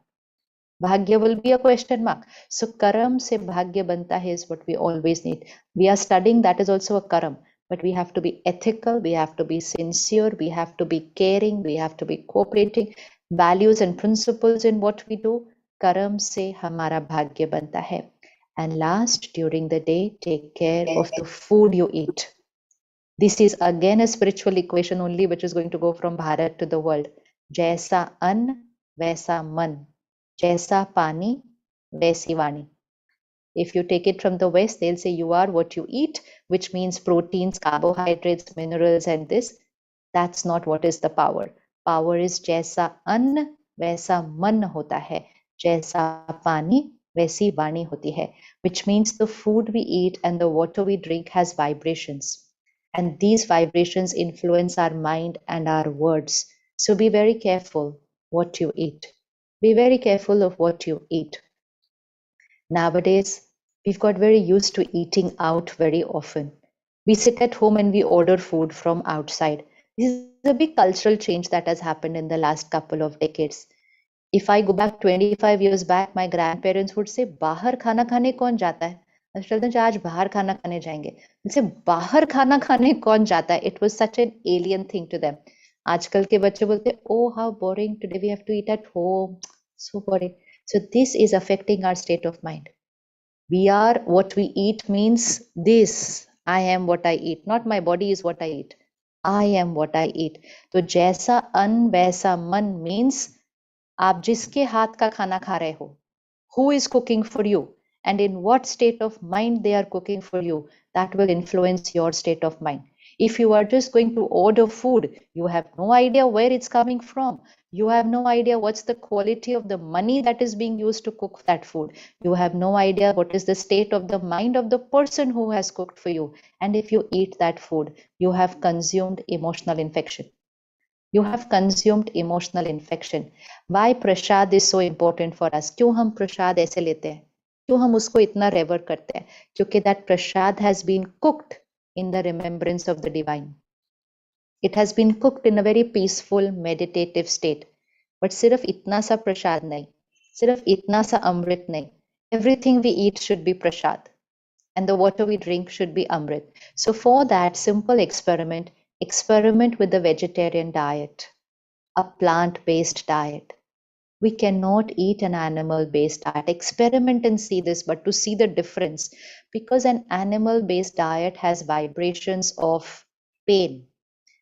Bhagya will be a question mark. So karam se bhagya banta hai is what we always need. We are studying, that is also a karam, but we have to be ethical, we have to be sincere, we have to be caring, we have to be cooperating. Values and principles in what we do, karam se hamara bhagya banta hai. And last, during the day, take care of the food you eat. This is again a spiritual equation only, which is going to go from Bharat to the world. Jaisa an, vaisa man. Jaisa pani, vaisi vani. If you take it from the West, they'll say you are what you eat, which means proteins, carbohydrates, minerals, and this. That's not what is the power. Power is jaisa an, vaisa man hota hai. Jaisa pani, vaisi vani hoti hai. Which means the food we eat and the water we drink has vibrations. And these vibrations influence our mind and our words. So be very careful what you eat. Be very careful of what you eat. Nowadays, we've got very used to eating out very often. We sit at home and we order food from outside. This is a big cultural change that has happened in the last couple of decades. If I go back 25 years back, my grandparents would say, "Bahar khana khane kaun jata hai?" I told them, "Aaj bahar khana khane jayenge." They say, "Bahar khana khane kaun jata hai?" It was such an alien thing to them. आजकल के बच्चे बोलते, "Oh, how boring! Today we have to eat at home. So boring." So this is affecting our state of mind. We are what we eat means this. I am what I eat. Not my body is what I eat. I am what I eat. तो जैसा अन्न वैसा मन means आप जिसके हाथ का खाना खा रहे हो, who is cooking for you and in what state of mind they are cooking for you, that will influence your state of mind. If you are just going to order food, you have no idea where it's coming from. You have no idea what's the quality of the money that is being used to cook that food. You have no idea what is the state of the mind of the person who has cooked for you. And if you eat that food, you have consumed emotional infection. You have consumed emotional infection. Why prasad is so important for us? क्यों हम प्रसाद ऐसे लेते हैं? क्यों हम उसको इतना रेवर करते हैं? क्योंकि that prasad has been cooked in the remembrance of the divine. It has been cooked in a very peaceful, meditative state. But सिर्फ इतना सा प्रसाद नहीं, सिर्फ इतना सा अमृत नहीं. Everything we eat should be prasad, and the water we drink should be amrit. So for that simple experiment with the vegetarian diet, a plant-based diet. We cannot eat an animal-based diet. Experiment and see this, but to see the difference, because an animal-based diet has vibrations of pain,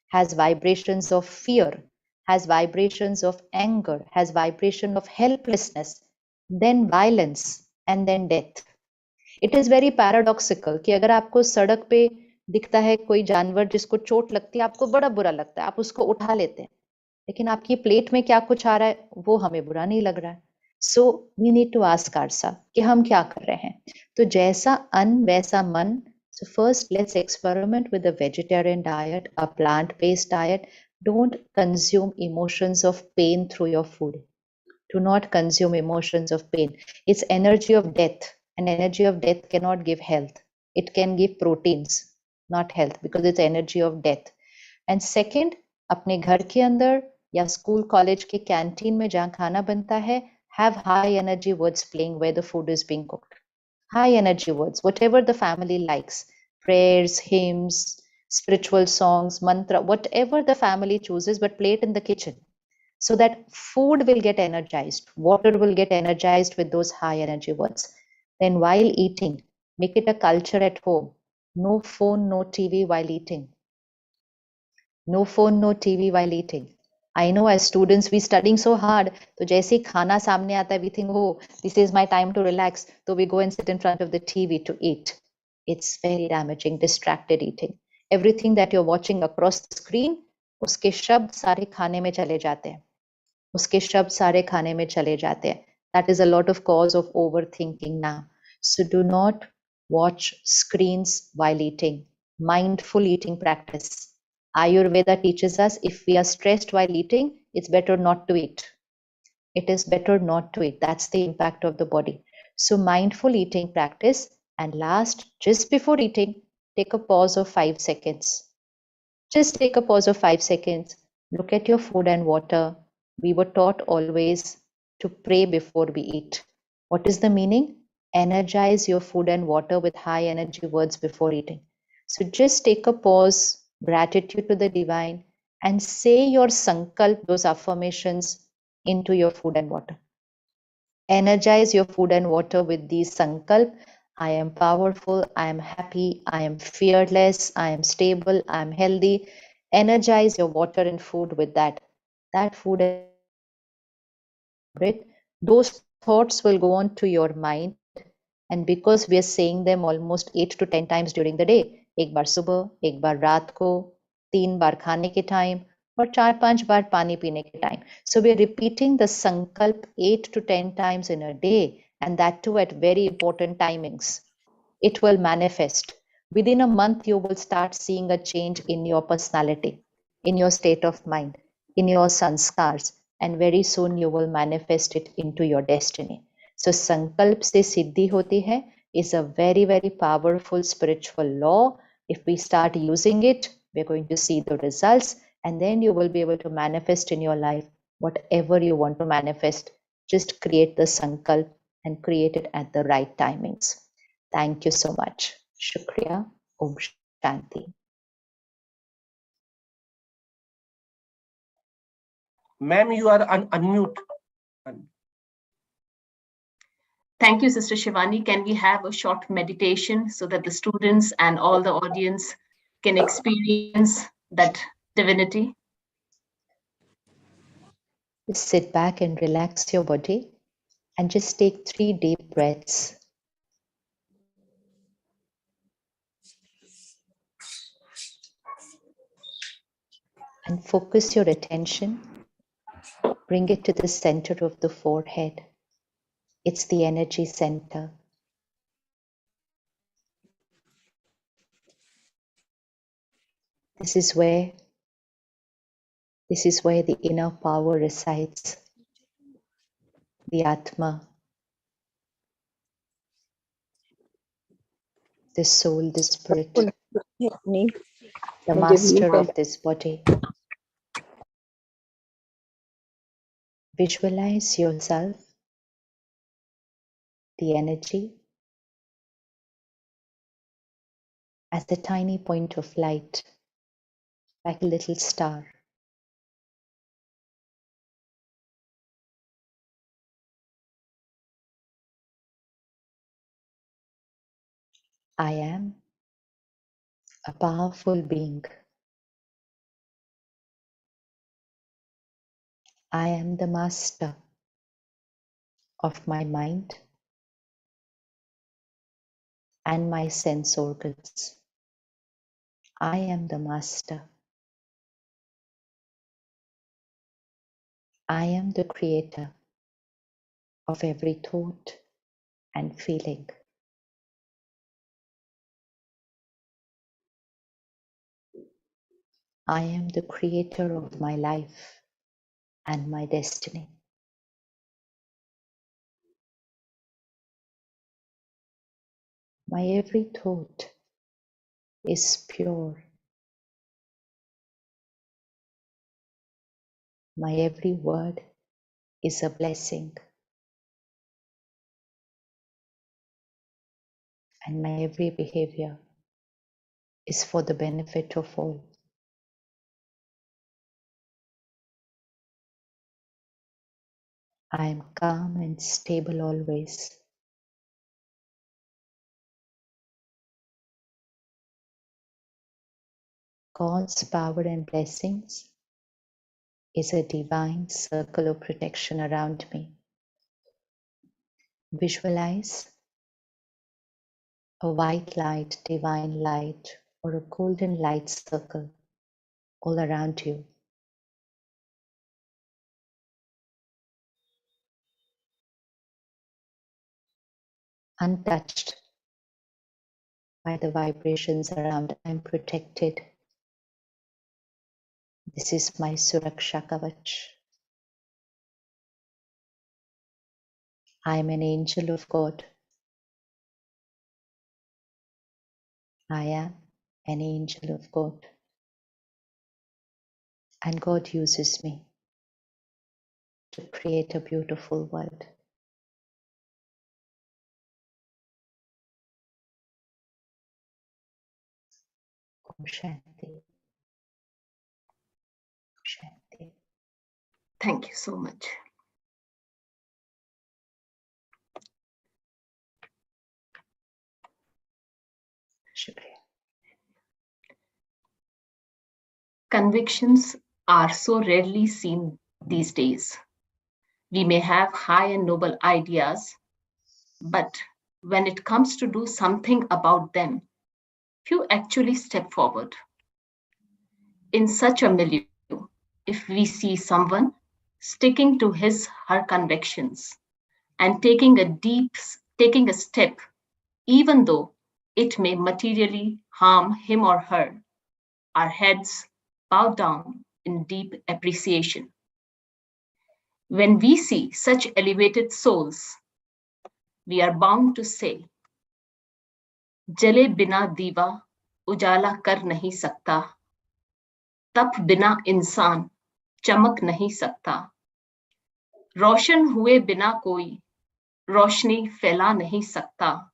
has vibrations of fear, has vibrations of anger, has vibration of helplessness, then violence, and then death. It is very paradoxical कि अगर आपको सड़क पे दिखता है कोई जानवर जिसको चोट लगती है, आपको बड़ा बुरा लगता है, आप उसको उठा लेते हैं, लेकिन आपकी प्लेट में क्या कुछ आ रहा है वो हमें बुरा नहीं लग रहा है. So we need to ask ourselves कि हम क्या कर रहे हैं. तो जैसा अन्न वैसा मन. So first, let's experiment with a vegetarian diet, a plant-based diet. Don't consume emotions of pain through your food. Do not consume emotions of pain. It's energy of death. And energy of death cannot give health. It can give proteins, not health, because it's energy of death. And second, अपने घर के अंदर या school college के canteen में जहाँ खाना बनता है, have high energy words playing where the food is being cooked. High energy words, whatever the family likes. Prayers, hymns, spiritual songs, mantra, whatever the family chooses, but play it in the kitchen. So that food will get energized, water will get energized with those high energy words. Then while eating, make it a culture at home. No phone, no TV while eating. No phone, no TV while eating. I know as students we studying so hard, तो जैसे ही खाना सामने आता है, we think, oh, this is my time to relax. So we go and sit in front of the TV to eat. It's very damaging, distracted eating. Everything that you're watching across the screen, उसके शब्द सारे खाने में चले जाते हैं. उसके शब्द सारे खाने में चले जाते हैं. That is a lot of cause of overthinking now. So do not watch screens while eating. Mindful eating practice. Ayurveda teaches us if we are stressed while eating, it's better not to eat. It is better not to eat. That's the impact of the body. So mindful eating practice. And last, just before eating, take a pause of 5 seconds. Just take a pause of 5 seconds. Look at your food and water. We were taught always to pray before we eat. What is the meaning? Energize your food and water with high energy words before eating. So just take a pause, gratitude to the divine, and say your sankalp, those affirmations, into your food and water. Energize your food and water with these sankalp. I am powerful, I am happy, I am fearless, I am stable, I am healthy. Energize your water and food with that. That food and it, those thoughts will go on to your mind. And because we are saying them almost 8 to 10 times during the day, एक बार सुबह, एक बार रात को, 3 बार खाने के time, और 4-5 बार पानी पीने के time. So we are repeating the sankalp 8 to 10 times in a day, and that too at very important timings. It will manifest. Within a month, you will start seeing a change in your personality, in your state of mind, in your sanskars, and very soon you will manifest it into your destiny. So sankalp se siddhi hoti hai is a very, very powerful spiritual law. If we start using it, we're going to see the results, and then you will be able to manifest in your life whatever you want to manifest. Just create the sankalp and create it at the right timings. Thank you so much. Shukriya. Om Shanti. Ma'am, you are unmute. Thank you, Sister Shivani. Can we have a short meditation so that the students and all the audience can experience that divinity? Just sit back and relax your body and just take 3 deep breaths. And focus your attention. Bring it to the center of the forehead. It's the energy center. This is where the inner power resides. The Atma, the soul, the spirit, the master of this body. Visualize yourself, the energy, as the tiny point of light, like a little star. I am a powerful being. I am the master of my mind and my sense organs. I am the master. I am the creator of every thought and feeling. I am the creator of my life and my destiny. My every thought is pure. My every word is a blessing. And my every behavior is for the benefit of all. I am calm and stable always. God's power and blessings is a divine circle of protection around me. Visualize a white light, divine light, or a golden light circle all around you. Untouched by the vibrations around, I'm protected. This is my Suraksha Kavach. I am an angel of God. I am an angel of God. And God uses me to create a beautiful world. Om Shanti. Om Shanti. Thank you so much. Shukriya. Convictions are so rarely seen these days. We may have high and noble ideas, but when it comes to do something about them, few actually step forward. In such a milieu, if we see someone sticking to her convictions and taking a step, even though it may materially harm him or her, our heads bow down in deep appreciation. When we see such elevated souls, we are bound to say, जले बिना दीवा उजाला कर नहीं सकता, तप बिना इंसान चमक नहीं सकता, रोशन हुए बिना कोई रोशनी फैला नहीं सकता.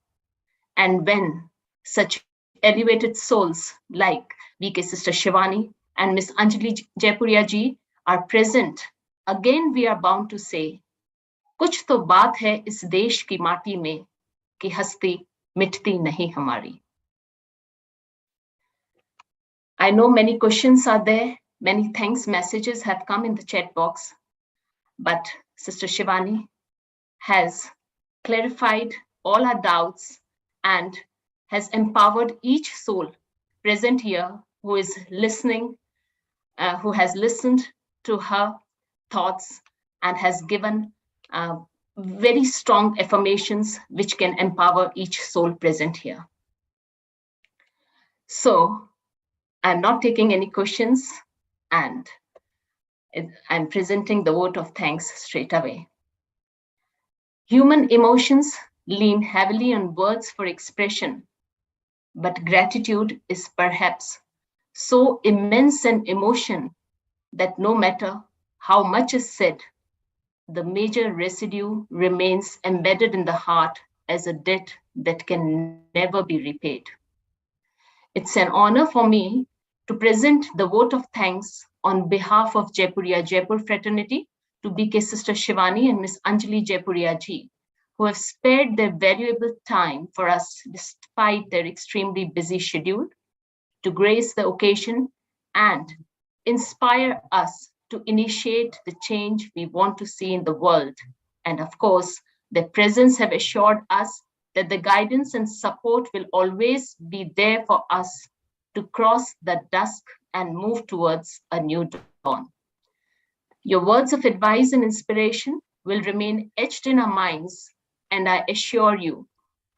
And when such elevated souls like VK Sister Shivani and Miss Anjali Jaipuria ji are present, again we are bound to say, कुछ तो बात है इस देश की माटी में कि हस्ती मिटती नहीं हमारी. I know many questions are there, many thanks messages have come in the chat box, but Sister Shivani has clarified all our doubts and has empowered each soul present here who is listening, who has listened to her thoughts and has given very strong affirmations which can empower each soul present here. So I'm not taking any questions and I'm presenting the vote of thanks straight away. Human emotions lean heavily on words for expression, but gratitude is perhaps so immense an emotion that no matter how much is said, the major residue remains embedded in the heart as a debt that can never be repaid. It's an honor for me to present the vote of thanks on behalf of Jaipuria Jaipur fraternity to BK Sister Shivani and Miss Anjali Jaipuria ji, who have spared their valuable time for us despite their extremely busy schedule, to grace the occasion and inspire us to initiate the change we want to see in the world. And of course, their presence have assured us that the guidance and support will always be there for us to cross the dusk and move towards a new dawn. Your words of advice and inspiration will remain etched in our minds, and I assure you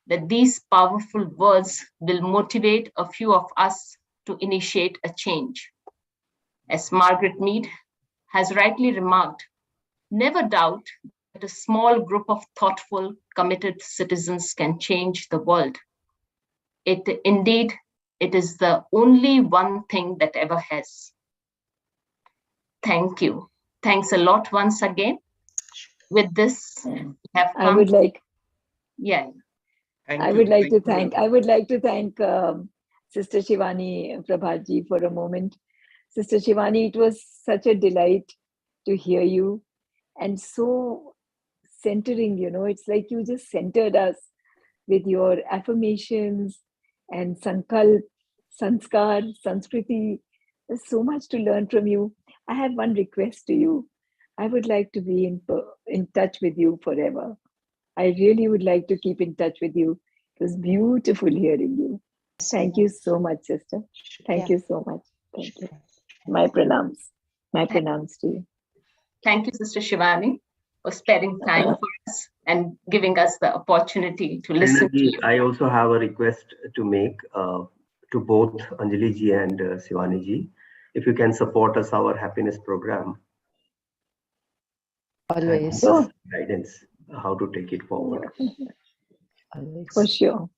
that these powerful words will motivate a few of us to initiate a change. As Margaret Mead has rightly remarked, never doubt that a small group of thoughtful, committed citizens can change the world. Indeed, it is the only one thing that ever has. Thank you. Thanks a lot once again. With this, we have come. I would like to thank Sister Shivani Prabhatji for a moment. Sister Shivani, it was such a delight to hear you, and so centering, it's like you just centered us with your affirmations and sankalp, sanskar, sanskriti. There's so much to learn from you. I have one request to you. I would like to be in touch with you forever. I really would like to keep in touch with you. It was beautiful hearing you. Thank you so much, sister. Thank you so much. Thank you. My pranams. My pranams to you. Thank you, Sister Shivani, for sparing time for us and giving us the opportunity to listen to you. I also have a request to make to both Anjali ji and Shivani ji. If you can support us, our happiness program. Always. Sure. Guidance, how to take it forward. Always. For sure.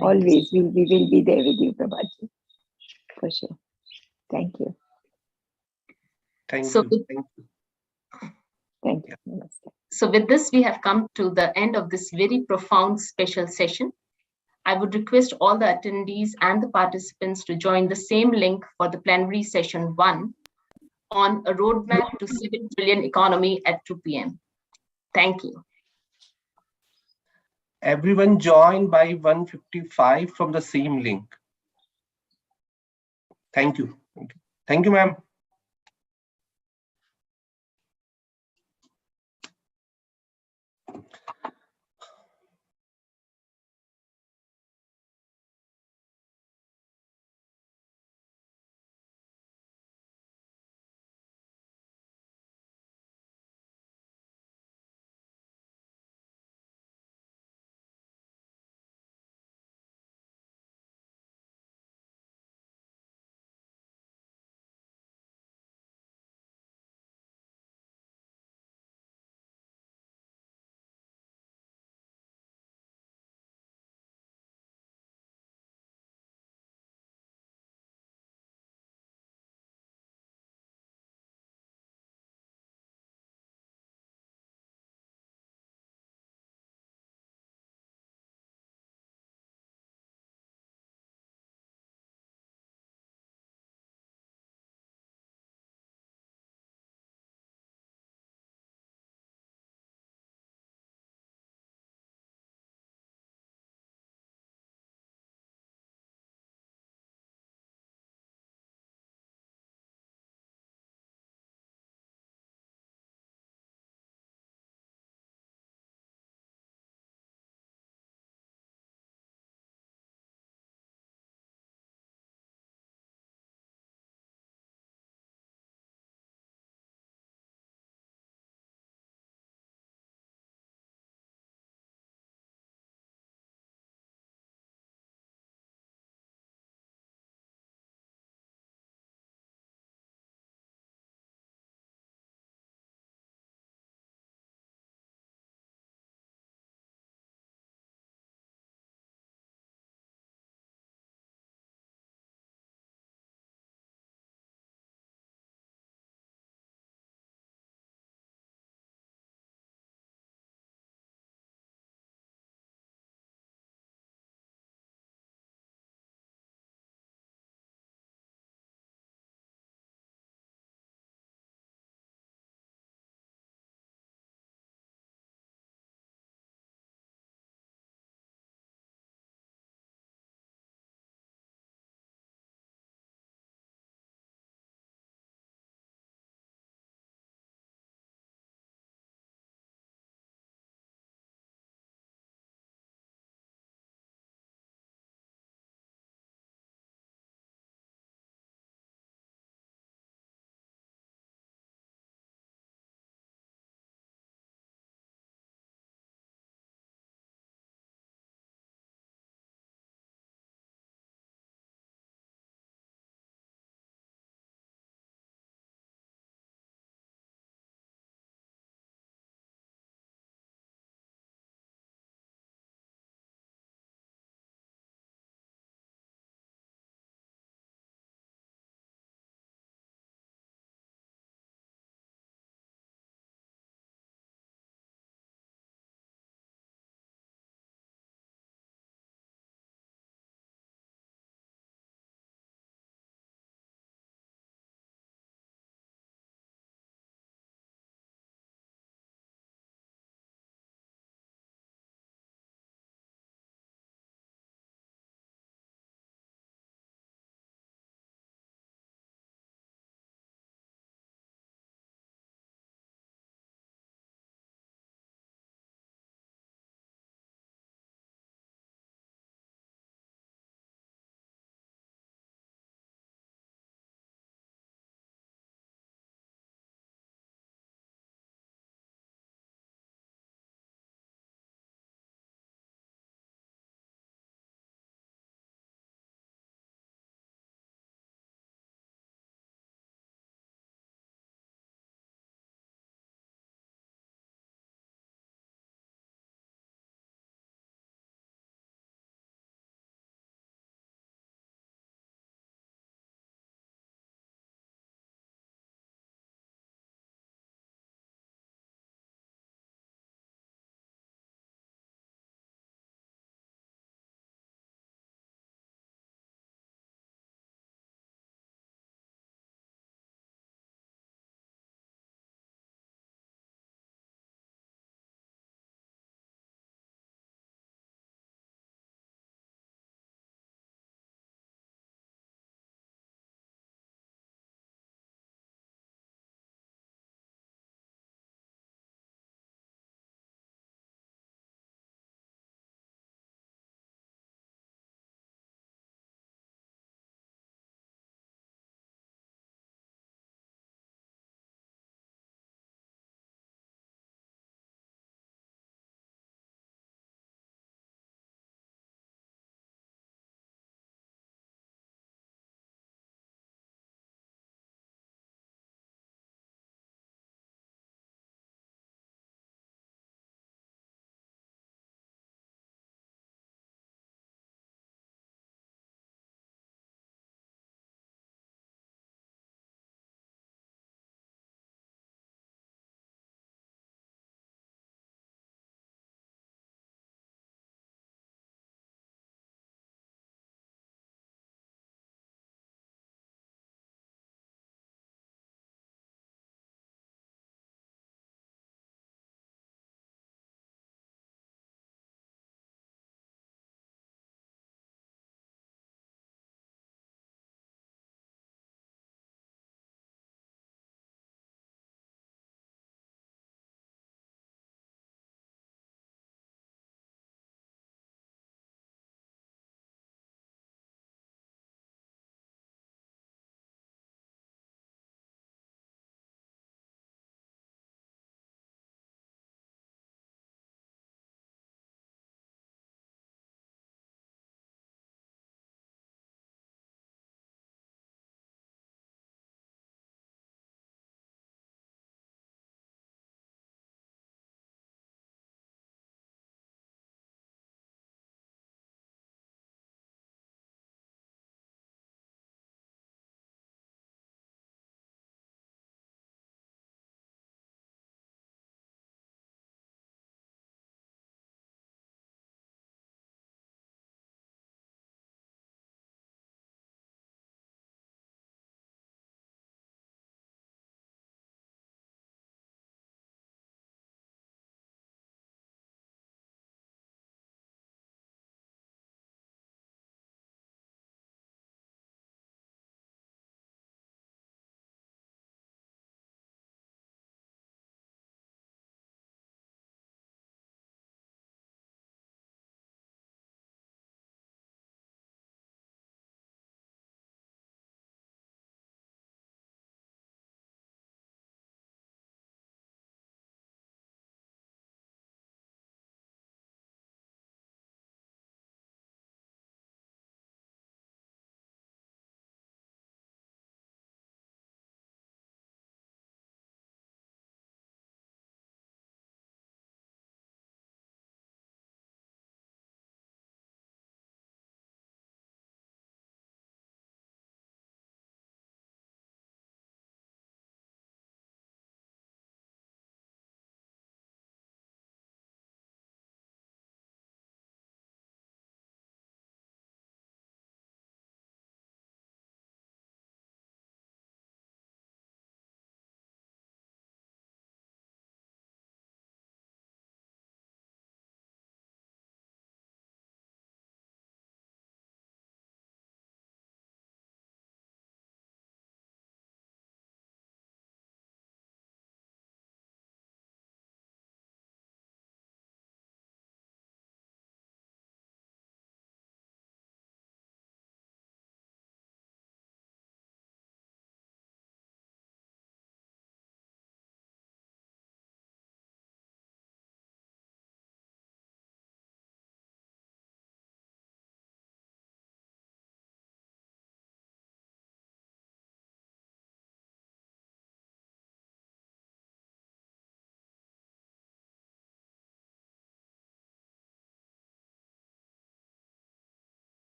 Always. We will be there with you, Prabhaji. For sure. Thank you. Thank So you. Thank you. Thank you. Namaste. So with this, we have come to the end of this very profound special session. I would request all the attendees and the participants to join the same link for the plenary session 1 on a roadmap to 7 trillion economy at 2 p.m. Thank you. Everyone join by 1:55 from the same link. Thank you. Thank you, ma'am.